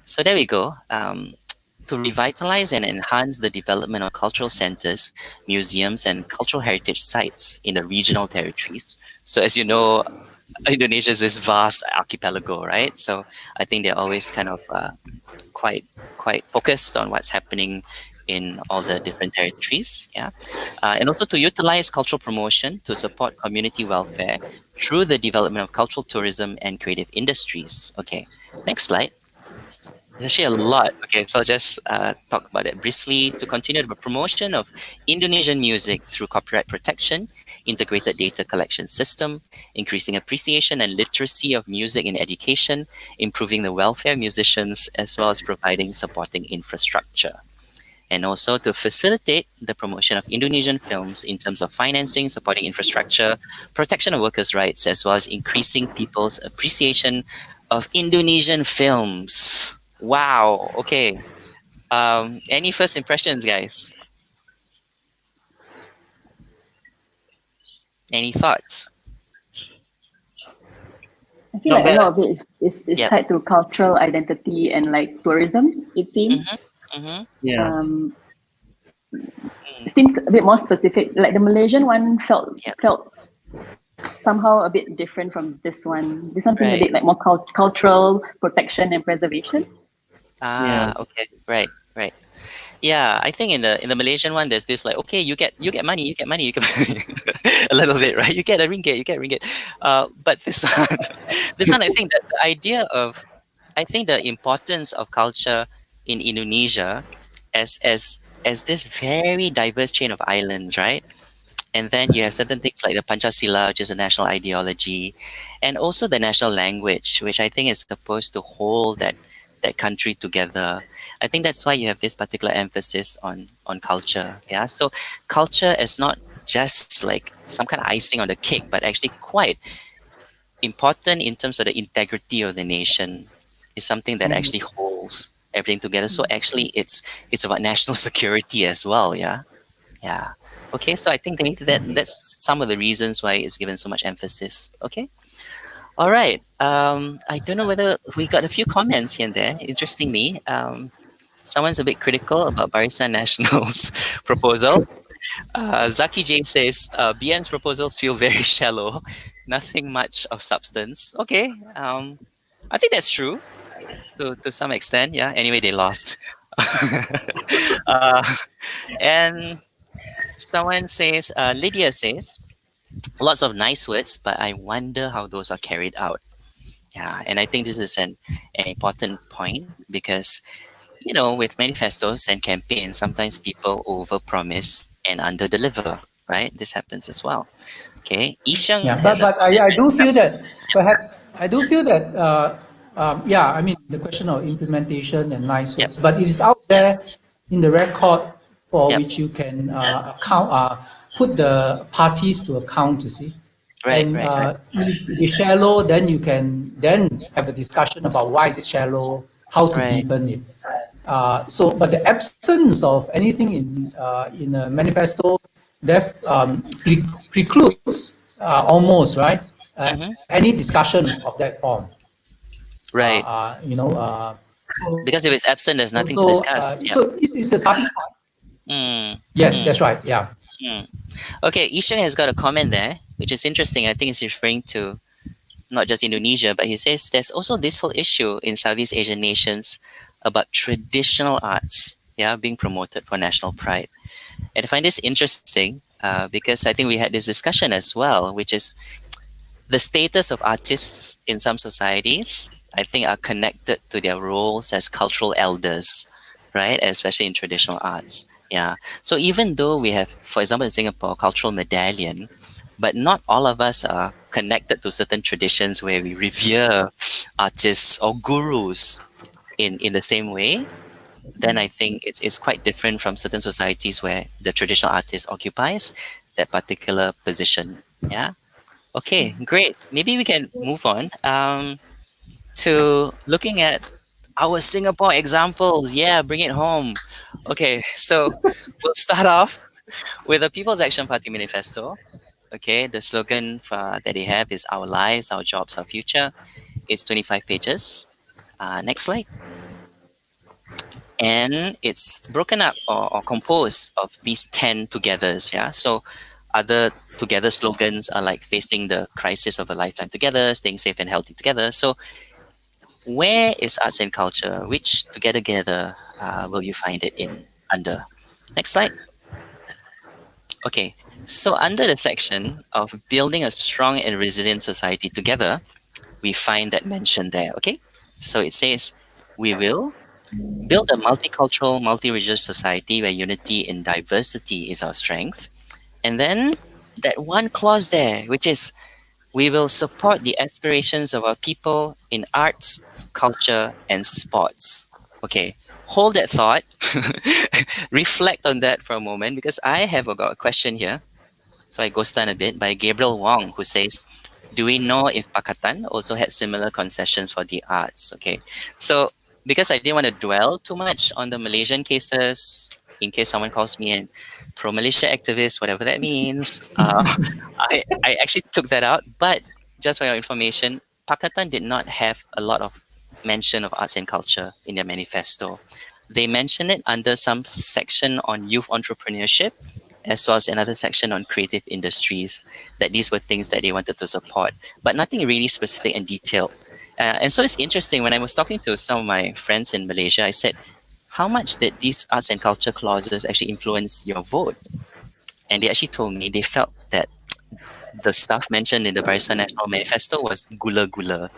So there we go. To revitalize and enhance the development of cultural centers, museums, and cultural heritage sites in the regional territories. So as you know, Indonesia is this vast archipelago, right? So I think they're always kind of quite focused on what's happening in all the different territories. Yeah, and also to utilize cultural promotion to support community welfare through the development of cultural tourism and creative industries. Okay, next slide. There's actually a lot. Okay, so I'll just talk about it briefly. To continue the promotion of Indonesian music through copyright protection, integrated data collection system, increasing appreciation and literacy of music in education, improving the welfare of musicians, as well as providing supporting infrastructure. And also to facilitate the promotion of Indonesian films in terms of financing, supporting infrastructure, protection of workers' rights, as well as increasing people's appreciation of Indonesian films. Wow. Okay. Any first impressions, guys? Any thoughts? I feel Not like a bad. lot of it is Yep. tied to cultural identity and like tourism, it seems. Mm-hmm. Yeah. Mm. It seems a bit more specific. Like the Malaysian one felt Yep. somehow a bit different from this one. This one seemed a Right. bit like more cultural protection and preservation. Ah, Yeah. okay. Right. Right. Yeah, I think in the Malaysian one, there's this like, okay, you get money, you get money, you get money, a little bit, right? You get a ringgit, you get ringgit. But this one, this one, I think that the idea of, I think the importance of culture in Indonesia as this very diverse chain of islands, right? And then you have certain things like the Pancasila, which is a national ideology, and also the national language, which I think is supposed to hold that country together. I think that's why you have this particular emphasis on culture. Yeah. So culture is not just like some kind of icing on the cake, but actually quite important in terms of the integrity of the nation. It's something that actually holds everything together. So actually it's about national security as well. Yeah. Yeah. Okay, so I think that's some of the reasons why it's given so much emphasis. Okay. All right. I don't know whether we got a few comments here and there. Interestingly, someone's a bit critical about Barisan National's proposal. Zaki J says BN's proposals feel very shallow, nothing much of substance. Okay. I think that's true to some extent. Yeah. Anyway, they lost. uh, and someone says, Lydia says, lots of nice words, but I wonder how those are carried out. Yeah, and I think this is an important point because, with manifestos and campaigns, sometimes people overpromise and underdeliver, right? This happens as well. Okay, Ishang Yeah, has but I do feel that perhaps I do feel that Yeah, I mean, the question of implementation and nice Yep. words, but it is out there in the record for Yep. which you can put the parties to account, you see. Right. And Right. if it is shallow, then you can then have a discussion about why is it shallow, how to Right. deepen it. But the absence of anything in a manifesto precludes almost right Mm-hmm. any discussion of that form. Right. You know, Because if it's absent, there's nothing to so discuss. Yep. so it is a starting point. Mm. Yes, Mm. that's right. Yeah. Mm. Okay, Isheng has got a comment there, which is interesting. I think it's referring to not just Indonesia, but he says there's also this whole issue in Southeast Asian nations about traditional arts, yeah, being promoted for national pride. And I find this interesting because I think we had this discussion as well, which is the status of artists in some societies, I think, are connected to their roles as cultural elders, right? Especially in traditional arts. Yeah. So even though we have, for example, in Singapore, cultural medallion, but not all of us are connected to certain traditions where we revere artists or gurus in the same way. Then I think it's quite different from certain societies where the traditional artist occupies that particular position. Yeah. Okay, great. Maybe we can move on to looking at our Singapore examples. Yeah, bring it home. Okay, so we'll start off with the People's Action Party Manifesto. Okay, the slogan that they have is "Our lives, our jobs, our future." It's 25 pages. Next slide. And it's broken up or composed of these 10 togethers. Yeah, so other together slogans are like facing the crisis of a lifetime together, staying safe and healthy together. So where is arts and culture? Which together will you find it in under? Next slide. Okay, so under the section of building a strong and resilient society together, we find that mentioned there. Okay, so it says we will build a multicultural, multi-religious society where unity in diversity is our strength. And then that one clause there, which is we will support the aspirations of our people in arts, culture, and sports. Okay, hold that thought. Reflect on that for a moment because I have got a question here. So I go stun a bit by Gabriel Wong, who says, do we know if Pakatan also had similar concessions for the arts? Okay, so because I didn't want to dwell too much on the Malaysian cases, in case someone calls me an pro-Malaysia activist, whatever that means, I actually took that out. But just for your information, Pakatan did not have a lot of mention of arts and culture in their manifesto. They mentioned it under some section on youth entrepreneurship, as well as another section on creative industries, that these were things that they wanted to support, but nothing really specific and detailed. And so it's interesting, when I was talking to some of my friends in Malaysia, I said, how much did these arts and culture clauses actually influence your vote? And they actually told me they felt that the stuff mentioned in the Barisan Nasional Manifesto was gula-gula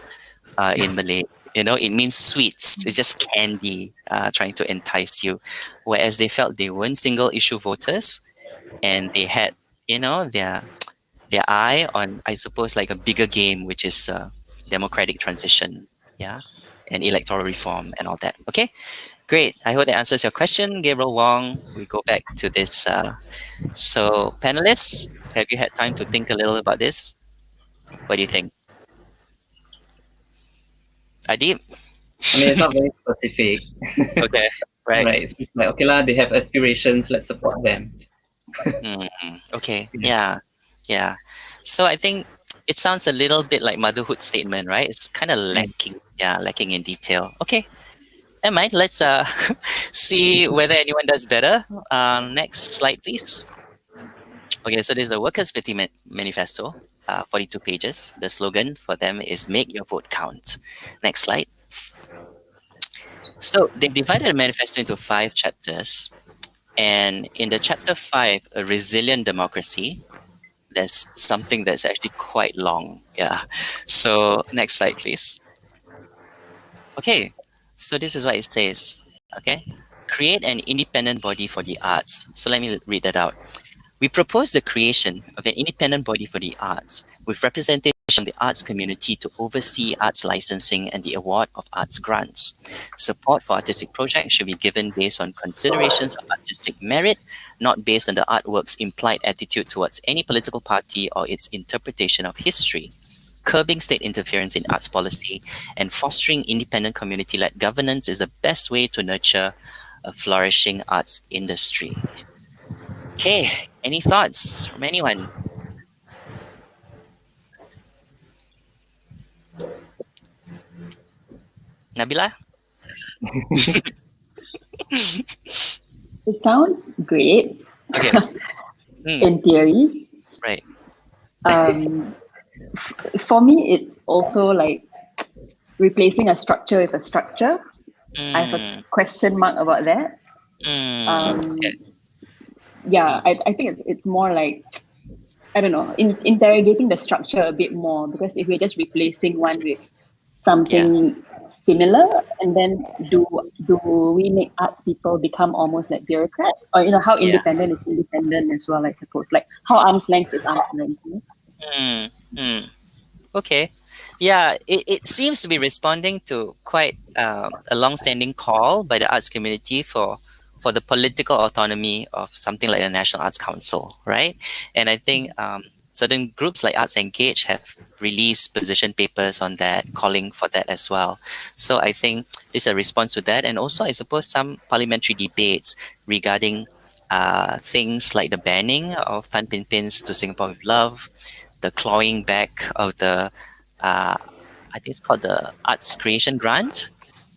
in Malay. You know, it means sweets. It's just candy trying to entice you. Whereas they felt they weren't single issue voters, and they had, their eye on, I suppose, like a bigger game, which is democratic transition, yeah, and electoral reform and all that. Okay, great. I hope that answers your question, Gabriel Wong. We go back to this. So, panelists, have you had time to think a little about this? What do you think, Adeeb? I mean, it's not very specific, Okay, right. right? It's just like, okay lah, they have aspirations, let's support them. Okay, yeah. So I think it sounds a little bit like motherhood statement, right? It's kind of lacking in detail. Okay, never mind. Let's see whether anyone does better. Next slide, please. Okay, so this is the Workers' Party Manifesto, 42 pages. The slogan for them is "Make your vote count." Next slide. So they've divided the manifesto into 5 chapters, and in the chapter 5, a resilient democracy, there's something that's actually quite long. Yeah. So next slide, please. Okay. So this is what it says. Okay. Create an independent body for the arts. So let me read that out. We propose the creation of an independent body for the arts, with representation from the arts community to oversee arts licensing and the award of arts grants. Support for artistic projects should be given based on considerations of artistic merit, not based on the artwork's implied attitude towards any political party or its interpretation of history. Curbing state interference in arts policy and fostering independent community-led governance is the best way to nurture a flourishing arts industry. Okay, any thoughts from anyone? Nabilah? It sounds great Okay. in theory. Right. For me, it's also like replacing a structure with a structure. I have a question mark about that. Okay. Yeah, I think it's more like, I don't know, interrogating the structure a bit more, because if we're just replacing one with something similar, and then do we make arts people become almost like bureaucrats? Or, you know, how independent is independent as well, I suppose. Like how arm's length is arm's length. You know? Okay. Yeah, it seems to be responding to quite a long-standing call by the arts community for the political autonomy of something like the National Arts Council, right? And I think certain groups like Arts Engage have released position papers on that, calling for that as well. So I think this is a response to that, and also I suppose some parliamentary debates regarding things like the banning of Tan Pin's To Singapore with Love, the clawing back of the I think it's called the Arts Creation Grant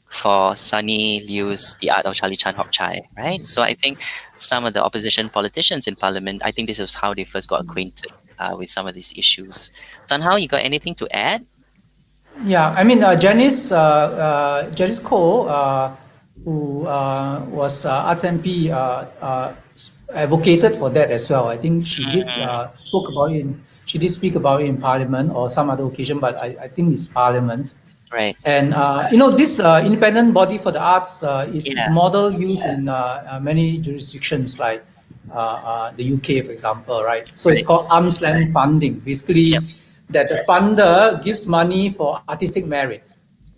for Sunny Liu's The Art of Charlie Chan Hok Chai, right? So I think some of the opposition politicians in parliament, I think this is how they first got acquainted with some of these issues. Tan Hao, you got anything to add? Yeah, I mean, Janice Koh, who was Arts MP, advocated for that as well. I think she did spoke about it. She did speak about it in Parliament or some other occasion, but I think it's Parliament. Right. And you know, this independent body for the arts is model used in many jurisdictions like the UK, for example, right? So it's called arm's length funding. Basically, that the funder gives money for artistic merit,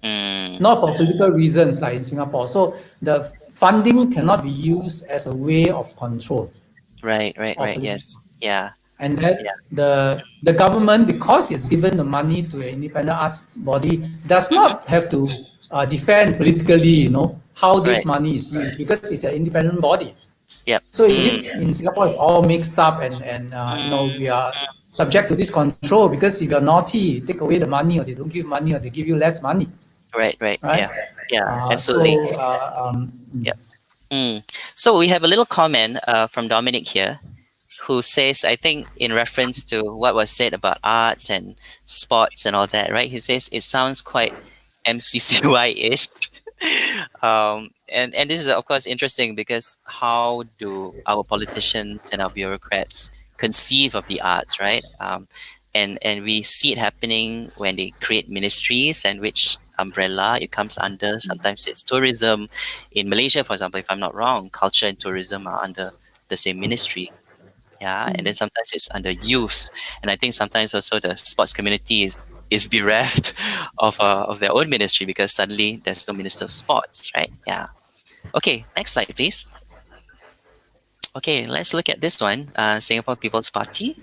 not for political reasons like in Singapore. So the funding cannot be used as a way of control. Right. Yes. Yeah. And that the government, because it's given the money to an independent arts body, does not have to defend politically, you know, how this money is used, because it's an independent body. Yep. So in Singapore, it's all mixed up, and you know, we are subject to this control, because if you're naughty, you take away the money, or they don't give money, or they give you less money. Right. Yeah. Absolutely. So we have a little comment from Dominic here, who says, I think in reference to what was said about arts and sports and all that, right? He says it sounds quite MCCY-ish. And this is, of course, interesting, because how do our politicians and our bureaucrats conceive of the arts, right? And we see it happening when they create ministries, and which umbrella it comes under. Sometimes it's tourism. In Malaysia, for example, if I'm not wrong, culture and tourism are under the same ministry. Yeah, and then sometimes it's under youth, and I think sometimes also the sports community is bereft of their own ministry, because suddenly there's no minister of sports, right? Yeah. Okay, next slide, please. Okay, let's look at this one. Singapore People's Party.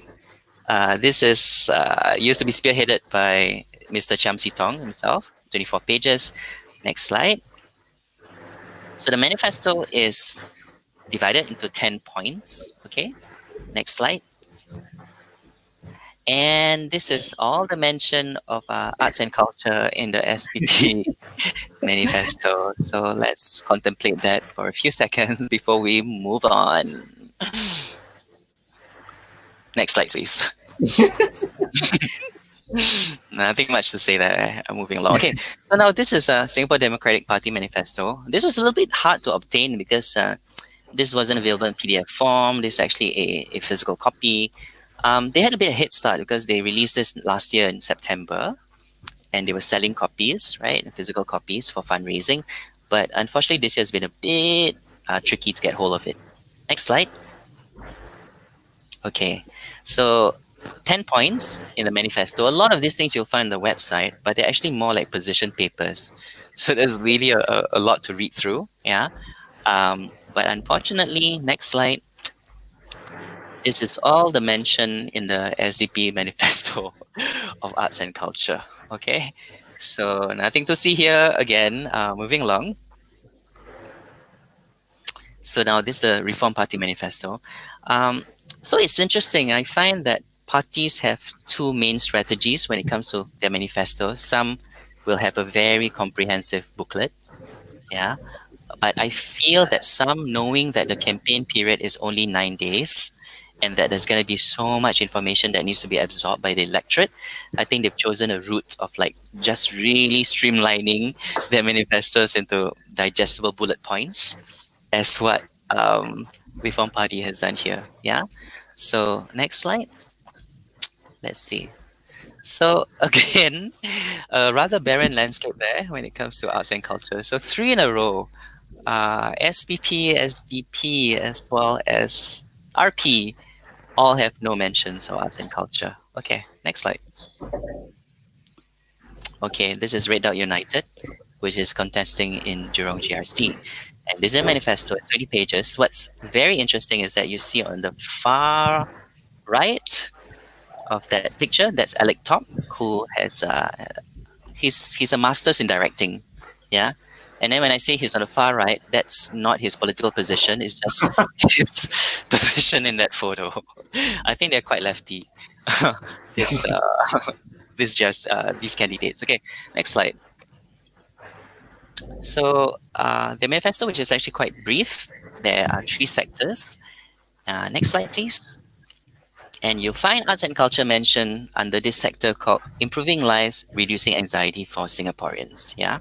This is used to be spearheaded by Mr. Chiam Si Tong himself. 24 pages. Next slide. So the manifesto is divided into 10 points. Okay. Next slide. And this is all the mention of arts and culture in the SPP manifesto. So let's contemplate that for a few seconds before we move on. Next slide, please. Nothing much to say there. I'm moving along. Okay, so now this is a Singapore Democratic Party manifesto. This was a little bit hard to obtain, because this wasn't available in PDF form. This is actually a physical copy. They had a bit of head start, because they released this last year in September, and they were selling copies, right? Physical copies for fundraising. But unfortunately, this year has been a bit tricky to get hold of it. Next slide. Okay, so 10 points in the manifesto. A lot of these things you'll find on the website, but they're actually more like position papers. So there's really a lot to read through. Yeah. But unfortunately, next slide. This is all the mention in the SDP manifesto of arts and culture. Okay. So nothing to see here again. Moving along. So now this is the Reform Party manifesto. So it's interesting. I find that parties have two main strategies when it comes to their manifesto. Some will have a very comprehensive booklet, yeah. But I feel that some, knowing that the campaign period is only 9 days and that there's going to be so much information that needs to be absorbed by the electorate, I think they've chosen a route of like just really streamlining their manifestos into digestible bullet points, as what Reform Party has done here. Yeah. So next slide. Let's see. So again, a rather barren landscape there when it comes to arts and culture. So three in a row. SPP, SDP, as well as RP all have no mentions of arts and culture. Okay, next slide. Okay, this is Red Dot United, which is contesting in Jurong GRC. And this is a manifesto, 20 pages. What's very interesting is that you see on the far right of that picture, that's Alec Top, who has he's a master's in directing. Yeah. And then when I say he's on the far right, that's not his political position, it's just his position in that photo. I think they're quite lefty. this these candidates. Okay, next slide. So the manifesto, which is actually quite brief, there are three sectors. Next slide, please. And you'll find arts and culture mentioned under this sector called Improving Lives, Reducing Anxiety for Singaporeans. Yeah.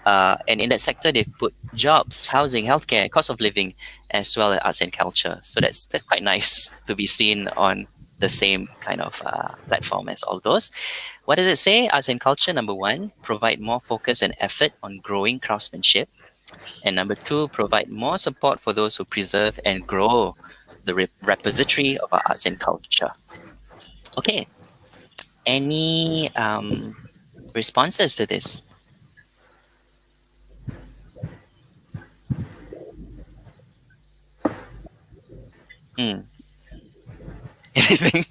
And in that sector, they've put jobs, housing, healthcare, cost of living, as well as arts and culture. So that's quite nice to be seen on the same kind of platform as all those. What does it say? Arts and culture, number one, provide more focus and effort on growing craftsmanship. And number two, provide more support for those who preserve and grow the repository of our arts and culture. Okay. Any responses to this? Anything?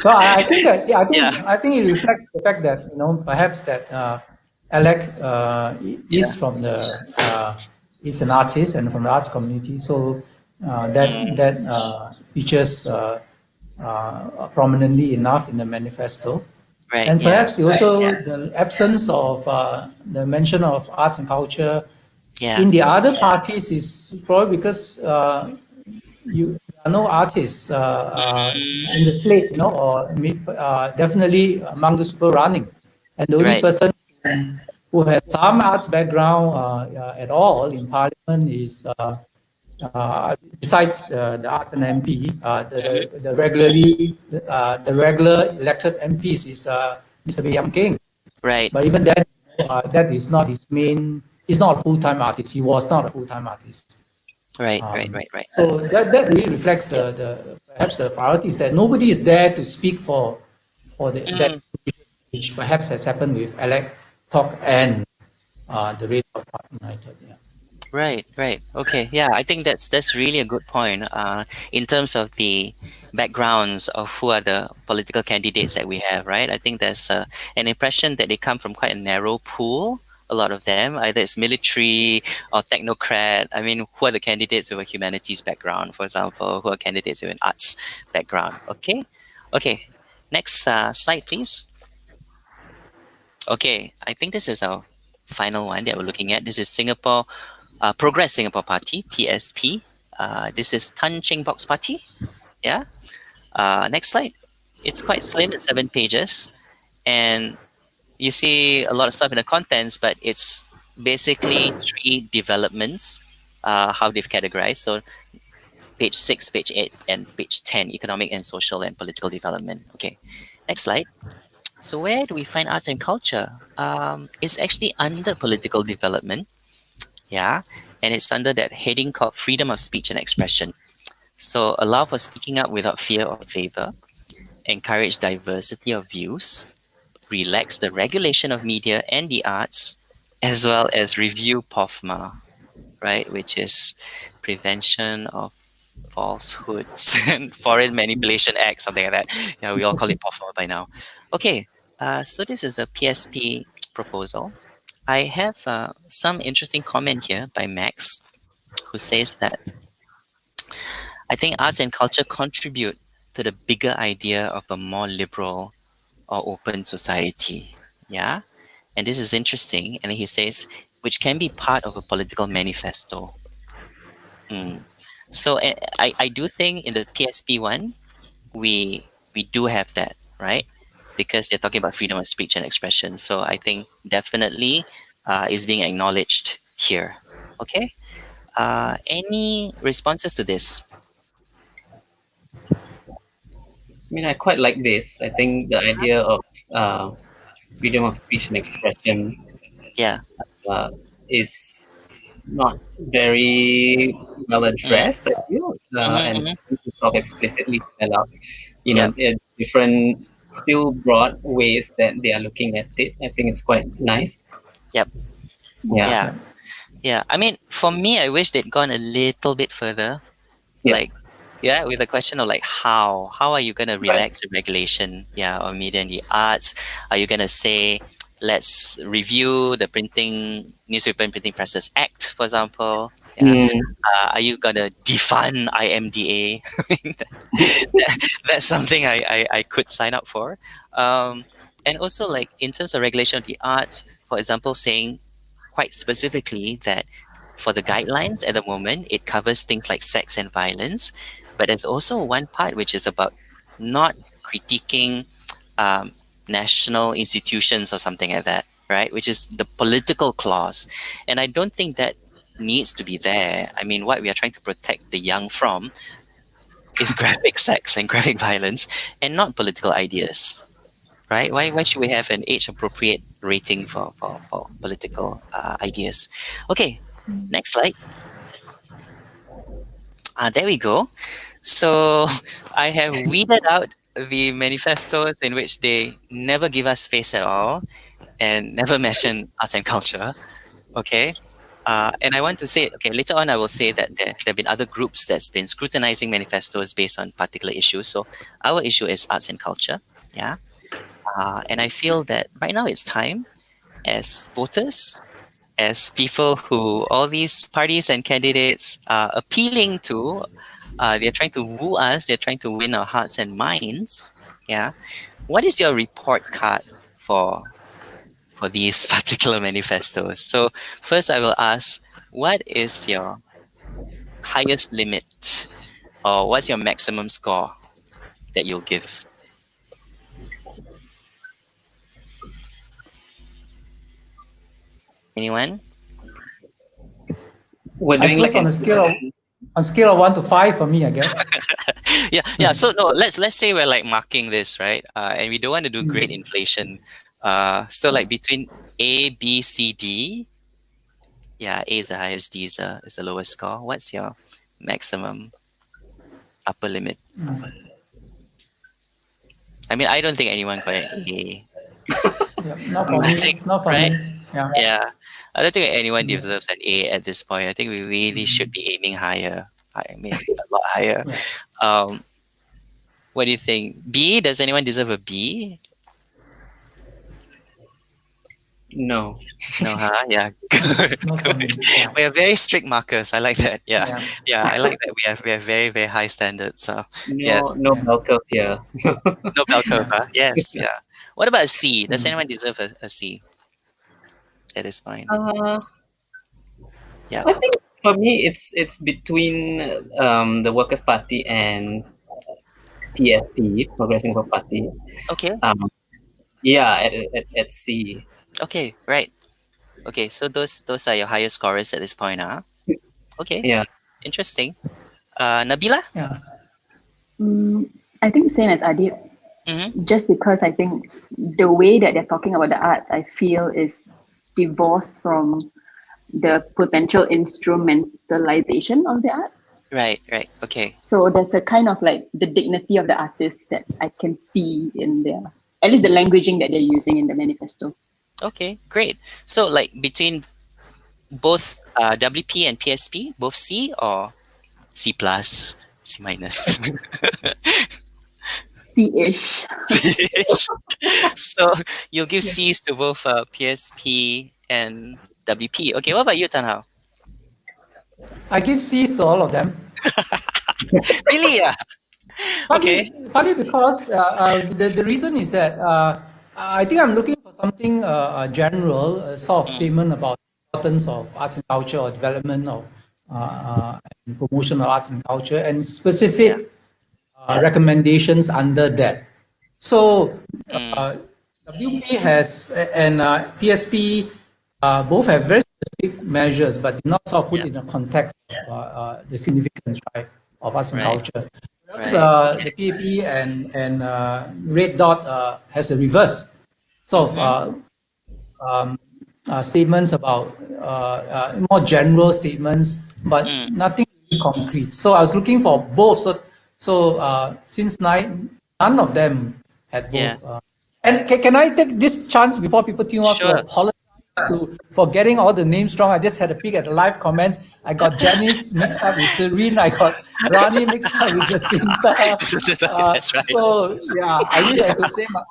So I think that Yeah. I think it reflects the fact that perhaps that Alec is from the is an artist and from the arts community, so that features prominently enough in the manifesto. Right. And Yeah. perhaps also the absence of the mention of arts and culture Yeah. in the other parties is probably because there are no artists in the slate, or definitely among the people running. And the only Right. person who has some arts background at all in parliament is, besides the arts and MP, the regular elected MPs is Mr. Yam King. Right. But even that, that is not his main. He's not a full-time artist. He was not a full-time artist. Right. So that really reflects perhaps the priorities that nobody is there to speak for that, which perhaps has happened with Alec Talk and the Red Dot United. Yeah. Right. Okay. Yeah, I think that's really a good point. In terms of the backgrounds of who are the political candidates that we have, right? I think there's an impression that they come from quite a narrow pool. A lot of them, either it's military or technocrat. I mean, who are the candidates with a humanities background, for example? Who are candidates with an arts background? Okay. Next slide, please. Okay, I think this is our final one that we're looking at. This is Singapore Progress Singapore Party, PSP. This is Tan Cheng Bok's party. Yeah. Next slide. It's quite slim, it's 7 pages. And you see a lot of stuff in the contents, but it's basically 3 developments, how they've categorized. So page 6, page 8, and page 10, economic and social and political development. Okay, next slide. So where do we find arts and culture? It's actually under political development. Yeah, and it's under that heading called freedom of speech and expression. So allow for speaking up without fear or favor, encourage diversity of views, relax the regulation of media and the arts, as well as review POFMA, right, which is Prevention of Falsehoods and Foreign Manipulation Act, something like that. Yeah, we all call it POFMA by now. Okay, so this is the PSP proposal. I have some interesting comment here by Max, who says that I think arts and culture contribute to the bigger idea of a more liberal or open society. Yeah. And this is interesting. And he says, which can be part of a political manifesto. Mm. So I do think in the PSP one, we do have that, right? Because they're talking about freedom of speech and expression. So I think definitely is being acknowledged here. Okay. Any responses to this? I mean, I quite like this. I think the idea of freedom of speech and expression Yeah. is not very well Mm. addressed, I feel, and Mm-hmm. to talk explicitly spell out, Yep. different, still broad ways that they are looking at it. I think it's quite nice. Yep. Yeah. Yeah. Yeah. I mean, for me, I wish they'd gone a little bit further. Yeah. Like, yeah, with the question of like how are you gonna Right. relax the regulation, of media and the arts? Are you gonna say let's review the newspaper and printing presses act, for example? Yeah. Mm, Are you gonna defund IMDA? That's something I could sign up for. And also like in terms of regulation of the arts, for example, saying quite specifically that for the guidelines at the moment, it covers things like sex and violence, but there's also one part which is about not critiquing um, national institutions or something like that, right? Which is the political clause. And I don't think that needs to be there. I mean, what we are trying to protect the young from is graphic sex and graphic violence and not political ideas, right? Why should we have an age appropriate rating for political ideas? Okay, next slide. There we go. So I have weeded out the manifestos in which they never give us space at all and never mention arts and culture. Okay. And I want to say, okay, later on I will say that there have been other groups that's been scrutinizing manifestos based on particular issues. So our issue is arts and culture. Yeah. And I feel that right now it's time as voters, as people who all these parties and candidates are appealing to, they're trying to woo us, they're trying to win our hearts and minds. Yeah. What is your report card for these particular manifestos? So first I will ask, what is your highest limit or what's your maximum score that you'll give? Anyone? we're I doing like suppose on a scale of 1 to 5 for me, I guess. Yeah. So no, let's say we're like marking this, right? And we don't want to do great inflation. So like between A, B, C, D. Yeah, A is the highest, D is the lowest score. What's your maximum upper limit? I mean, I don't think anyone got an A. Yeah, not for I me. think, Not for right? me. Yeah. Yeah, I don't think anyone deserves an A at this point. I think we really should be aiming higher. I mean, a lot higher. Yeah. Um, what do you think? B? Does anyone deserve a B? no. No, huh? Yeah, good, Not for me. good. Yeah. We are very strict markers. I like that. Yeah, Yeah. yeah, I like that. We have very very high standards. So yes, No bell curve here. no bell curve. Yeah. Huh? Yes, yeah. What about a C? Does anyone deserve a C at this point? Yeah. I think for me it's between the Workers' Party and PSP, Progressive Work Party. Okay. Yeah, at C. Okay. Right. Okay. So those are your highest scorers at this point, huh? Okay. Yeah. Interesting. Nabilah. Yeah. I think same as Adeeb. Mm-hmm. Just because I think the way that they're talking about the arts, I feel is divorced from the potential instrumentalization of the arts. Right, right. Okay. So there's a kind of like the dignity of the artist that I can see in their, at least the languaging that they're using in the manifesto. Okay, great. So like between both WP and PSP, both C or C plus, C minus? C-ish. C-ish. So you'll give C's to both PSP and WP. Okay, what about you, Tanhao? I give C's to all of them. Really? Yeah. Okay. Partly because the reason is that I think I'm looking for something general, a sort of statement about the importance of arts and culture or development of and promotion of arts and culture and specific recommendations under that. So Mm, WP has and PSP both have very specific measures, but do not sort of put yeah. in a context of the significance, right, of arts and Right. culture. Whereas, Right. Okay. the PAP and Red Dot has a reverse sort of statements about more general statements, but Mm, nothing really concrete. So I was looking for both. So since none of them had yeah. both. And can I take this chance before people tune off to Sure. apologize for getting all the names wrong? I just had a peek at the live comments. I got Janice mixed up with Serene. I got Rani mixed up with Jacinta. That's right. So yeah, I wish I could say my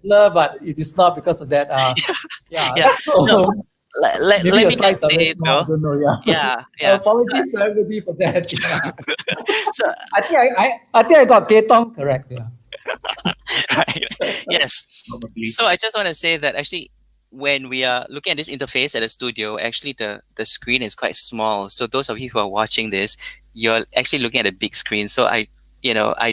blur, but it is not because of that. Yeah. Yeah. No, So let maybe me your just slides are say very it small. I though. don't know. Yeah. So, Yeah. Yeah. apologies to everybody for that. Yeah. So, I think I got Ketong correct. Yeah. right. Yes. Probably. So I just want to say that actually, when we are looking at this interface at the studio, actually the screen is quite small. So those of you who are watching this, you're actually looking at a big screen. So I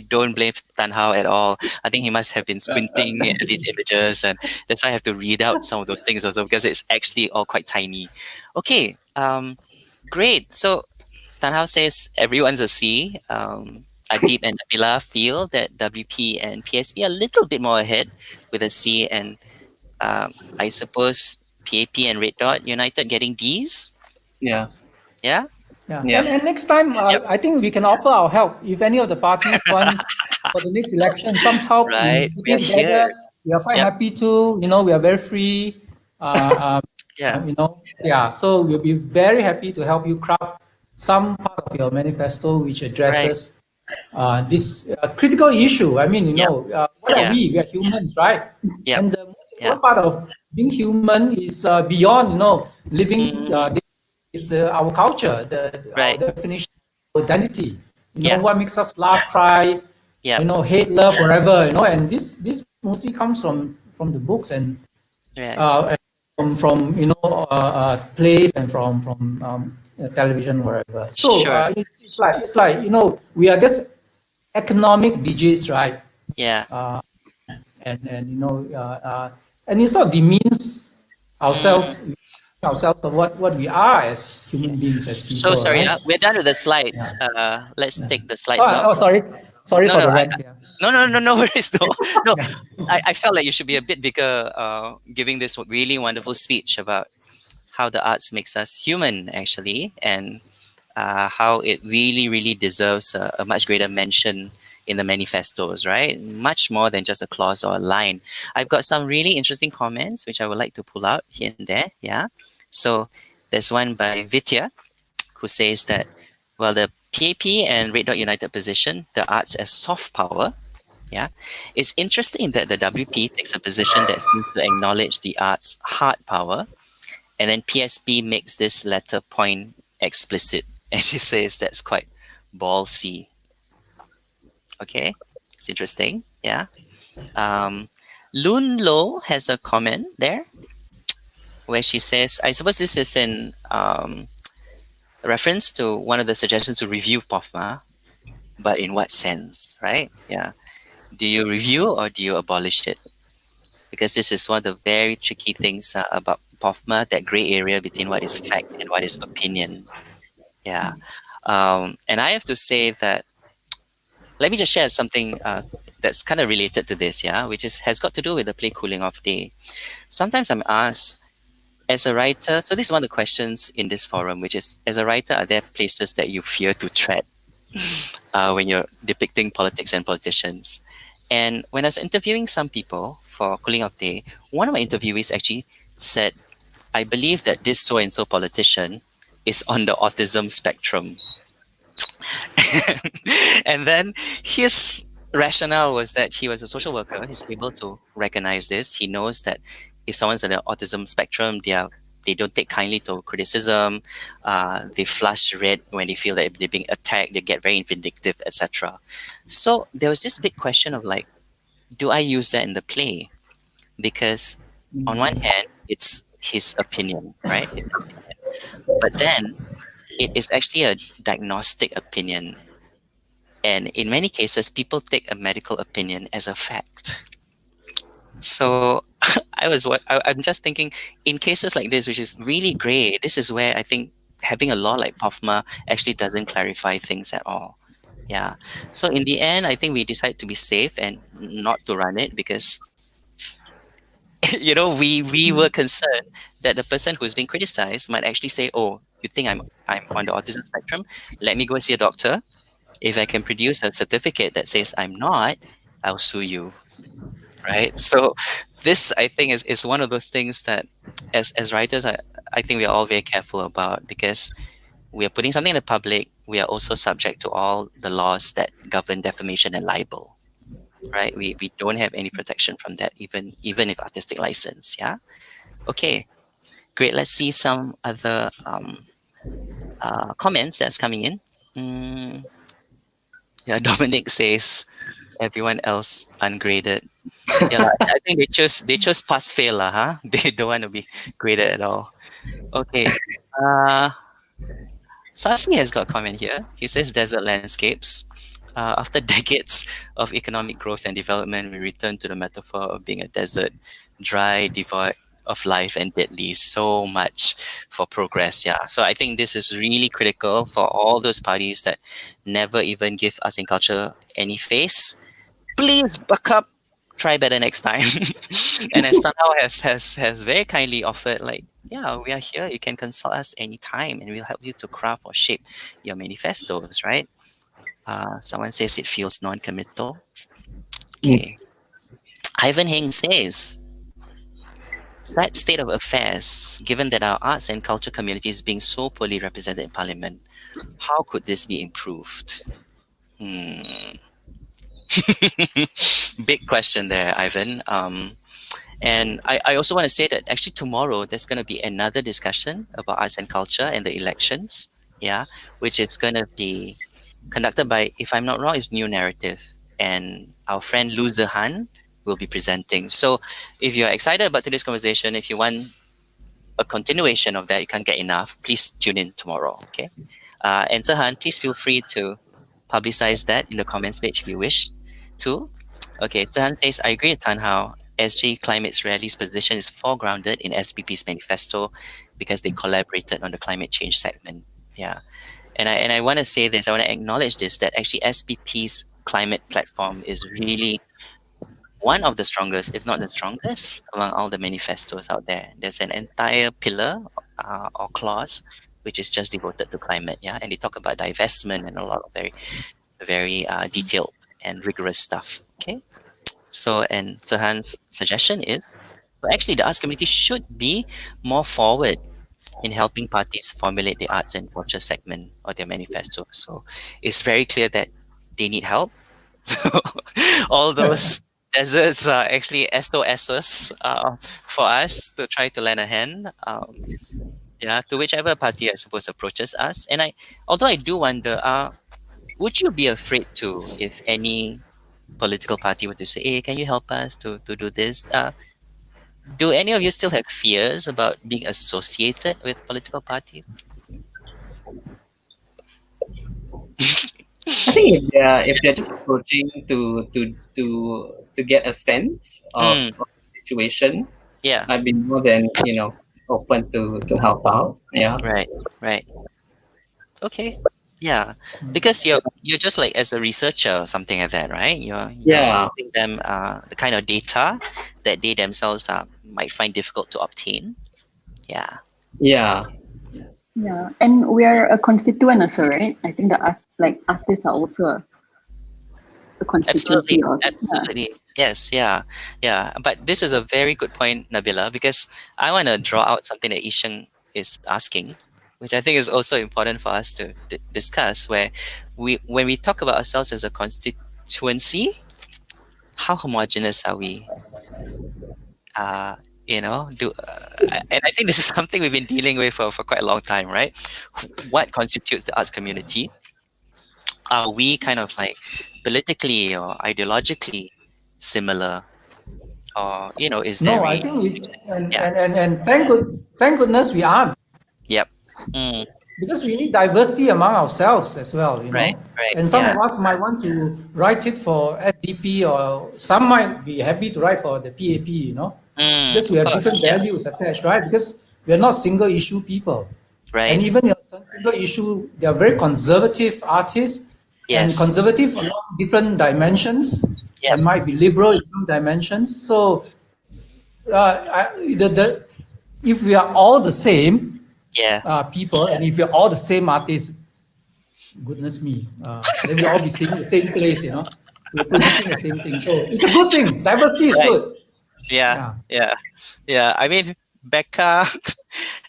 don't blame Tan Hao at all. I think he must have been squinting at these images, and that's why I have to read out some of those things also because it's actually all quite tiny. Okay. Great. So Tan Hao says everyone's a C. Adeeb and Nabilah feel that WP and PSP are a little bit more ahead with a C, and I suppose PAP and Red Dot United getting Ds. Yeah. Yeah. Yeah. Yeah. And next time, Yep. I think we can offer our help. If any of the parties want for the next election some help Right. in We are putting together, here. we are quite Yep. happy to. We are very free. Yeah. Yeah. So we'll be very happy to help you craft some part of your manifesto which Right. addresses this critical issue. I mean, Yep. what are Yeah. we? We are humans, right? Yep. And the most Yeah. important part of being human is beyond, living. Mm, Is our culture, our right. definition of identity. Yeah. What makes us laugh, cry, Yeah. hate, love, forever. And this mostly comes from the books and Right. from plays and from television, wherever. So Sure. it's like we are just economic digits, right? Yeah. And it sort of demeans ourselves of what we are as human beings, as So people, sorry. right? We're done with the slides. Let's take the slides Oh, now. sorry No, for no, the rant. Yeah. No worries. No. I felt like you should be a bit bigger, giving this really wonderful speech about how the arts makes us human, actually, and how it really, really deserves a much greater mention in the manifestos, right? Much more than just a clause or a line. I've got some really interesting comments which I would like to pull out here and there. Yeah. So there's one by Vidya who says that, well, the PAP and Red Dot United position the arts as soft power. Yeah, it's interesting that the WP takes a position that seems to acknowledge the arts hard power, and then PSP makes this latter point explicit, and she says that's quite ballsy. Okay, it's interesting. Yeah. Loon Lo has a comment there where she says, I suppose this is in reference to one of the suggestions to review POFMA, but in what sense, right? Yeah. Do you review or do you abolish it? Because this is one of the very tricky things about POFMA, that gray area between what is fact and what is opinion. Yeah. And I have to say that, let me just share something that's kind of related to this, yeah, which has got to do with the play Cooling Off Day. Sometimes I'm asked, as a writer, so this is one of the questions in this forum, which is, as a writer, are there places that you fear to tread? when you're depicting politics and politicians. And when I was interviewing some people for Cooling Off Day, one of my interviewees actually said, I believe that this so and so politician is on the autism spectrum. And then his rationale was that he was a social worker. He's able to recognize this. He knows that if someone's on the autism spectrum, they don't take kindly to criticism. They flush red when they feel that they're being attacked. They get very vindictive, etc. So there was this big question of like, do I use that in the play? Because on one hand, it's his opinion, right? His opinion. But then it is actually a diagnostic opinion. And in many cases, people take a medical opinion as a fact. So I'm just thinking, in cases like this, which is really gray, this is where I think having a law like POFMA actually doesn't clarify things at all. Yeah. So in the end, I think we decided to be safe and not to run it because we were concerned that the person who's being criticized might actually say, "Oh, you think I'm on the autism spectrum? Let me go see a doctor. If I can produce a certificate that says I'm not, I'll sue you." Right? So this I think is one of those things that as writers I think we are all very careful about because we are putting something in the public, we are also subject to all the laws that govern defamation and libel. Right? We don't have any protection from that, even if artistic license. Yeah. Okay. Great. Let's see some other comments that's coming in. Yeah, Dominic says everyone else ungraded. Yeah, I think they chose pass fail lah, huh? They don't want to be graded at all. Okay. Sasi has got a comment here. He says desert landscapes. After decades of economic growth and development, we return to the metaphor of being a desert, dry, devoid of life and deadly. So much for progress. Yeah. So I think this is really critical for all those parties that never even give us in culture any face. Please buck up, try better next time. And as Tanhao has very kindly offered, like, yeah, we are here. You can consult us anytime, and we'll help you to craft or shape your manifestos. Right? Someone says it feels non-committal. Okay. Ivan Heng says, sad state of affairs, given that our arts and culture community is being so poorly represented in Parliament, how could this be improved? Big question there, Ivan. And I also want to say that actually tomorrow there's going to be another discussion about arts and culture and the elections, yeah, which is going to be conducted by, if I'm not wrong, is New Narrative, and our friend Lu Zehan will be presenting. So if you're excited about today's conversation, if you want a continuation of that, you can't get enough, please tune in tomorrow, okay? And Zehan, please feel free to publicize that in the comments page if you wish to. Okay, Zehan says, I agree with Tanhao. SG Climate's Rally's position is foregrounded in SPP's manifesto because they collaborated on the climate change segment. Yeah. And I want to say this, I want to acknowledge this, that actually SPP's climate platform is really one of the strongest, if not the strongest, among all the manifestos out there. There's an entire pillar or clause which is just devoted to climate, yeah, and they talk about divestment and a lot of very, very detailed and rigorous stuff. Okay, so and Zehan's suggestion is, so actually the arts community should be more forward in helping parties formulate the arts and culture segment of their manifesto. So it's very clear that they need help. So all those deserts are actually SOSs for us to try to lend a hand. Yeah, to whichever party I suppose approaches us. And although I do wonder, would you be afraid to if any political party were to say, "Hey, can you help us to do this?" Do any of you still have fears about being associated with political parties? I think if they're just approaching to get a sense of Mm, the situation, yeah, I'd be more than open to help out. Yeah. right, right. Okay. Yeah, because you're just like as a researcher or something like that, right? You're Yeah. giving them the kind of data that they themselves might find difficult to obtain. Yeah. Yeah. Yeah, and we are a constituent also, right? I think the artists are also a constituency Absolutely, of. absolutely. Yes, yeah, yeah. But this is a very good point, Nabila, because I want to draw out something that Isheng is asking, which I think is also important for us to discuss. Where when we talk about ourselves as a constituency, how homogenous are we? Uh, and I think this is something we've been dealing with for quite a long time, right? What constitutes the arts community? Are we kind of like politically or ideologically similar, or is there No, I think it's yeah, and thank goodness we aren't, yep, mm, because we need diversity among ourselves as well, right, right, And some yeah, of us might want to write it for SDP, or some might be happy to write for the PAP, because we of have course, different yeah, values attached, right? Because we are not single issue people. And right, even in some single issue, they are very conservative artists, and yes, conservative along different dimensions, yep, and might be liberal in some dimensions. So if we are all the same yeah, people, and if we're all the same artists, goodness me, then we all be seeing the same place. We're producing the same thing. So it's a good thing. Diversity is right, good. yeah, Yeah. yeah, yeah. I mean, Becca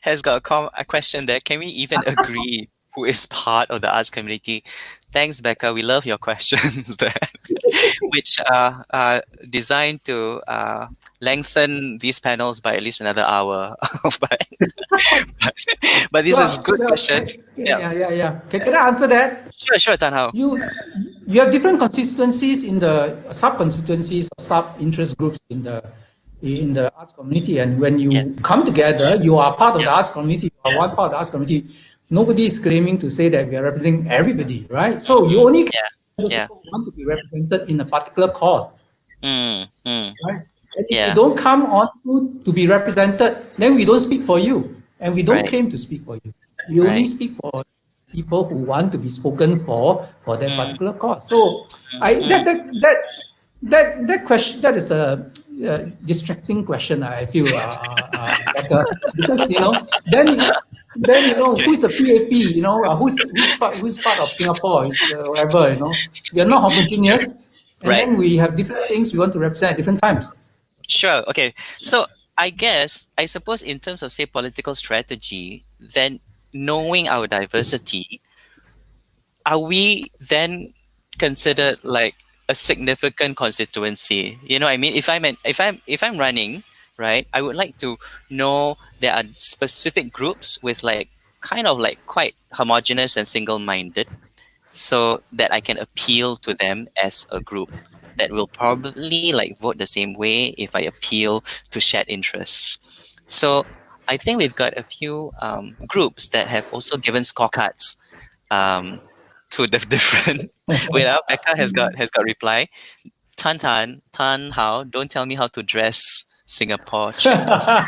has got a question there. Can we even agree who is part of the arts community? Thanks, Becca. We love your questions there, which are designed to lengthen these panels by at least another hour. but, but this is good question. Yeah, Yeah. Can I answer that? sure, Tan Hao. You you have different constituencies in the sub constituencies or sub interest groups in the arts community, and when you Yes. come together, you are part of Yeah. the arts community. You are one part of the arts community. Nobody is claiming to say that we are representing everybody, right? So you only can Yeah. those Yeah. people who want to be represented in a particular cause, Mm. right? And if you Yeah. don't come on to be represented, then we don't speak for you, and we don't Right. claim to speak for you. We only Right. speak for people who want to be spoken for that Mm, particular cause. So I mm. that question, that is a distracting question, I feel, Becca, because then Okay. who's the PAP, who's part of Singapore, whatever, we are not homogeneous, and Right. then we have different things we want to represent at different times. Sure. Okay. So I suppose in terms of say political strategy, then knowing our diversity, are we then considered like a significant constituency? You know what I mean? If I'm running, right, I would like to know there are specific groups with like kind of like quite homogeneous and single-minded, so that I can appeal to them as a group that will probably like vote the same way if I appeal to shared interests. So I think we've got a few groups that have also given scorecards um, to the different. Wait, Becca has got reply. Tan Hao, don't tell me how to dress. Singapore, check yourself.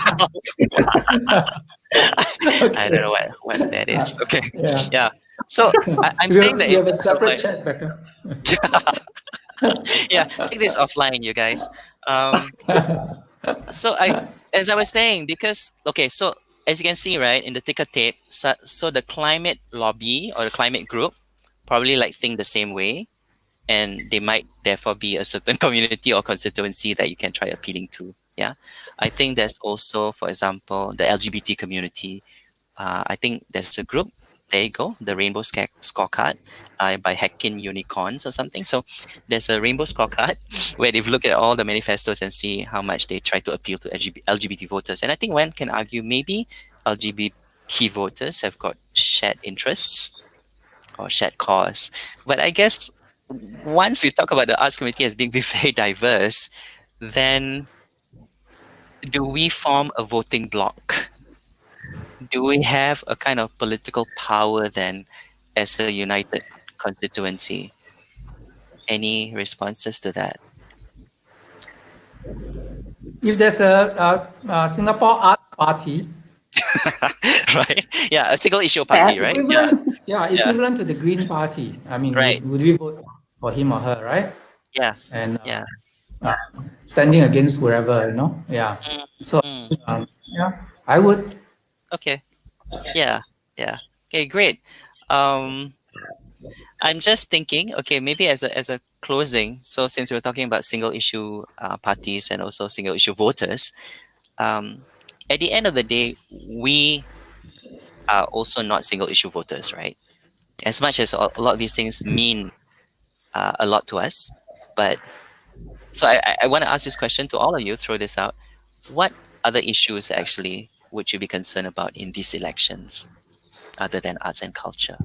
I don't know Okay. what that is. Okay, Yeah. yeah. So I'm saying that We in have a terms of separate like, chat, Becca. yeah, take this offline, you guys. Um, so as I was saying, because okay, so as you can see, right, in the ticker tape, so the climate lobby or the climate group probably like think the same way, and they might therefore be a certain community or constituency that you can try appealing to. Yeah, I think there's also, for example, the LGBT community. I think there's a group. There you go, the Rainbow Scorecard by Hacking Unicorns or something. So there's a Rainbow Scorecard where they've looked at all the manifestos and see how much they try to appeal to LGBT voters. And I think one can argue maybe LGBT voters have got shared interests or shared cause. But I guess once we talk about the arts community as being very diverse, then do we form a voting bloc? Do we have a kind of political power then as a united constituency? Any responses to that? If there's a Singapore Arts Party, Right? Yeah, a single issue party, Perhaps. right? Yeah, yeah, equivalent to the Green Party, I mean, right. would we vote for him or her, right? Yeah, And yeah. uh, standing against whoever. Yeah. Mm, So mm. yeah, I would. Okay. Yeah. Yeah. Okay, great. Um, I'm just thinking, okay, maybe as a closing. So since we're talking about single issue parties and also single issue voters, um, at the end of the day, we are also not single issue voters, right? As much as a lot of these things mean a lot to us, but so I want to ask this question to all of you. Throw this out: what other issues actually would you be concerned about in these elections, other than arts and culture?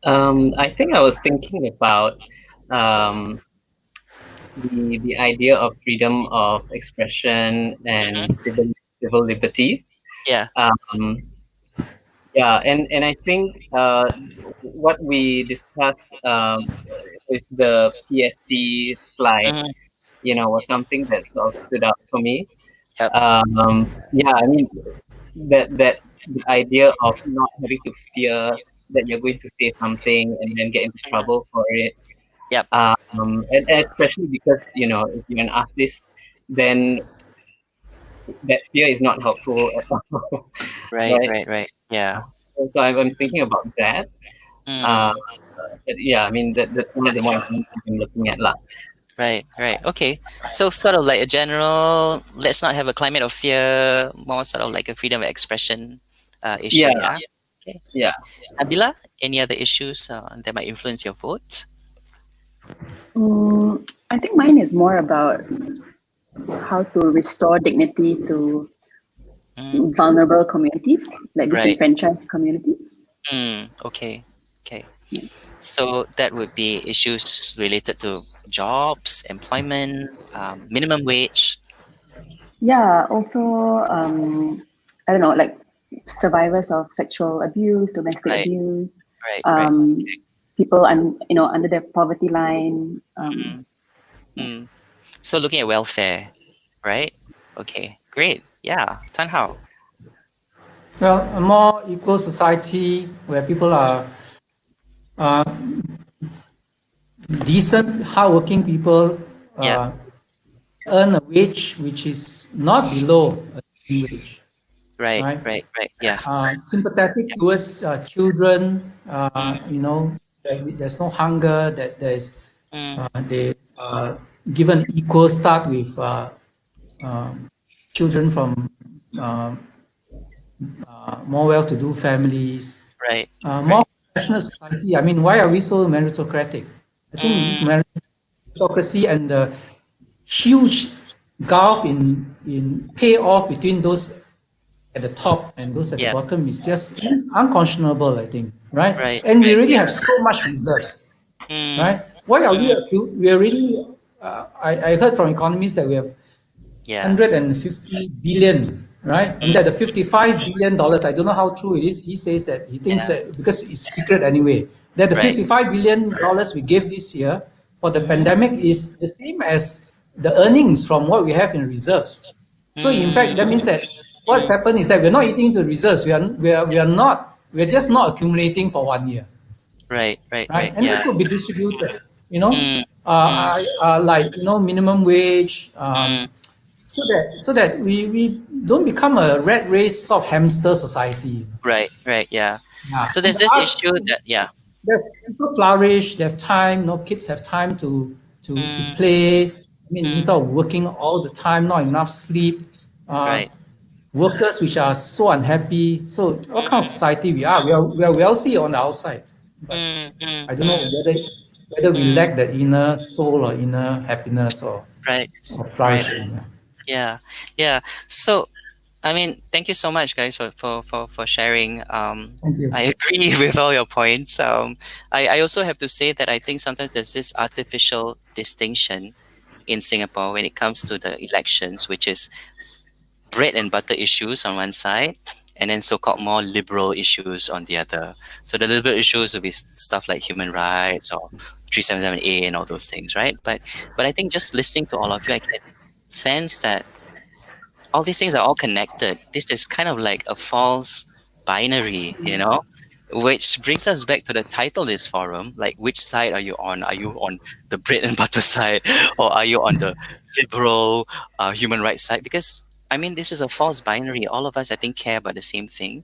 I think I was thinking about um, the idea of freedom of expression and Hmm. civil liberties. Yeah. Um, yeah, and I think what we discussed with the PSD slide, Hmm. was something that sort of stood out for me. Yep. Yeah, I mean that the idea of not having to fear that you're going to say something and then get into Mhm. trouble for it. Yep. And especially because if you're an artist, then that fear is not helpful at all, Right. right? Right. Right. Yeah. So I'm thinking about that. Uh, Mm. yeah, I mean that's one of the more things I'm looking at, lah. Right. Right. Okay. So sort of like a general. Let's not have a climate of fear. More sort of like a freedom of expression issue. Yeah, Yeah. Okay. yeah. Nabila, any other issues that might influence your vote? I think mine is more about how to restore dignity to Mm. vulnerable communities, like Right. disenfranchised communities. Okay. Okay. So that would be issues related to jobs, employment, minimum wage. Yeah, also, I don't know, like survivors of sexual abuse, domestic Right. abuse, Right. Right. um, people under the poverty line. Mm. Mm. So looking at welfare, right? Okay. Great. Yeah. Tan Hao. Well, a more equal society where people are uh, decent, hardworking people Yeah. earn a wage which is not below a living wage, Right. right? Right. Right. Yeah. Sympathetic towards children, Mm. that there's no hunger, that there's Mm. they given equal start with um, children from uh, more well-to-do families, Right. more Right. compassionate society. I mean, why are we so meritocratic? I think this Mm. meritocracy and the huge gulf in payoff between those at the top and those at the Yeah. bottom is just unconscionable, I think, right? Right. And we Right. already Yeah. have so much reserves, Mm. right? Why are we Mm. we already? I heard from economists that we have Yeah. 150 billion, right? And Mm. that the 55 billion dollars, I don't know how true it is. He says that he thinks Yeah. that because it's secret anyway, that the Right. 55 billion dollars we gave this year for the Mm-hmm. pandemic is the same as the earnings from what we have in reserves. So in fact, that means Mm. that what's happened is that we're not eating into reserves. We're just not accumulating for 1 year, Right. Right. right? Right. And that Yeah. could be distributed, you know, Mm. Mm. like minimum wage, Mm. so that we don't become a rat race of hamster society. Right. Right. Yeah. Yeah, So and there's the this arts, issue that yeah. that people flourish. They have time. No kids have time to Mm. play. I mean, Mm. instead of working all the time, not enough sleep. Uh, Right. Workers which are so unhappy. So what kind of Mm. society we are? We are wealthy on the outside, but Mm. Mm. I don't know Mm. whether we Mm. lack the inner soul or inner happiness Right. or Right. flourishing. Yeah. Yeah. Yeah. So I mean, thank you so much, guys, for sharing. Thank you. I agree with all your points. I also have to say that I think sometimes there's this artificial distinction in Singapore when it comes to the elections, which is bread and butter issues on one side, and then so-called more liberal issues on the other. So the liberal issues will be stuff like human rights or 377A and all those things, right? But I think just listening to all of you, I can sense that all these things are all connected. This is kind of like a false binary, which brings us back to the title of this forum. Like, which side are you on? Are you on the bread and butter side, or are you on the liberal human rights side? Because I mean, this is a false binary. All of us, I think, care about the same thing.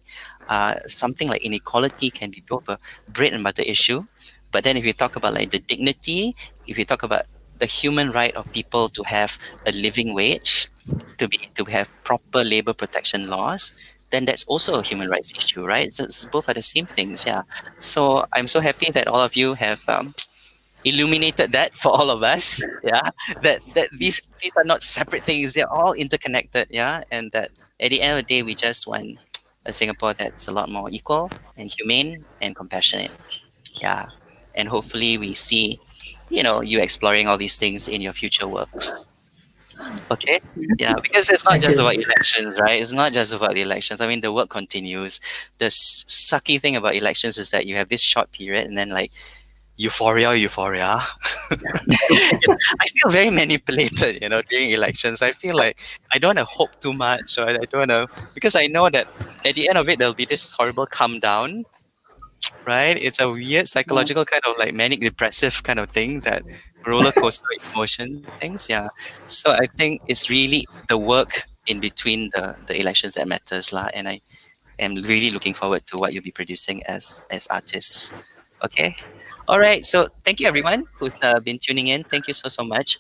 Something like inequality can be both a bread and butter issue, but then if you talk about like the dignity, if you talk about the human right of people to have a living wage, to have proper labor protection laws, then that's also a human rights issue, right? So it's, both are the same things, yeah. So I'm so happy that all of you have illuminated that for all of us, yeah, that these are not separate things, they're all interconnected, yeah, and that at the end of the day we just want a Singapore that's a lot more equal and humane and compassionate, yeah. And hopefully we see, you know, you exploring all these things in your future works. Okay. Yeah, because it's not Thank just you. about elections, right? It's not just about the elections. I mean, the work continues. The sucky thing about elections is that you have this short period and then like euphoria. I feel very manipulated, you know, during elections. I feel like I don't want to hope too much, or I don't want to, because I know that at the end of it, there'll be this horrible come down, right? It's a weird psychological kind of like manic depressive kind of thing, that roller coaster emotion things. Yeah. So I think it's really the work in between the elections that matters, lah. And I am really looking forward to what you'll be producing as artists. Okay. All right. So thank you everyone who's been tuning in. Thank you so much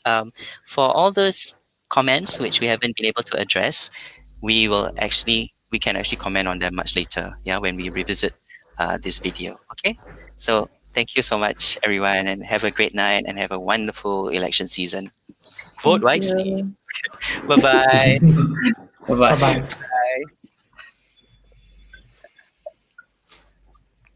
for all those comments which we haven't been able to address. We can actually comment on them much later. Yeah, when we revisit this video. Okay. So thank you so much everyone, and have a great night and have a wonderful election season. Vote Thank wisely. you. Bye bye. Bye bye. Bye bye.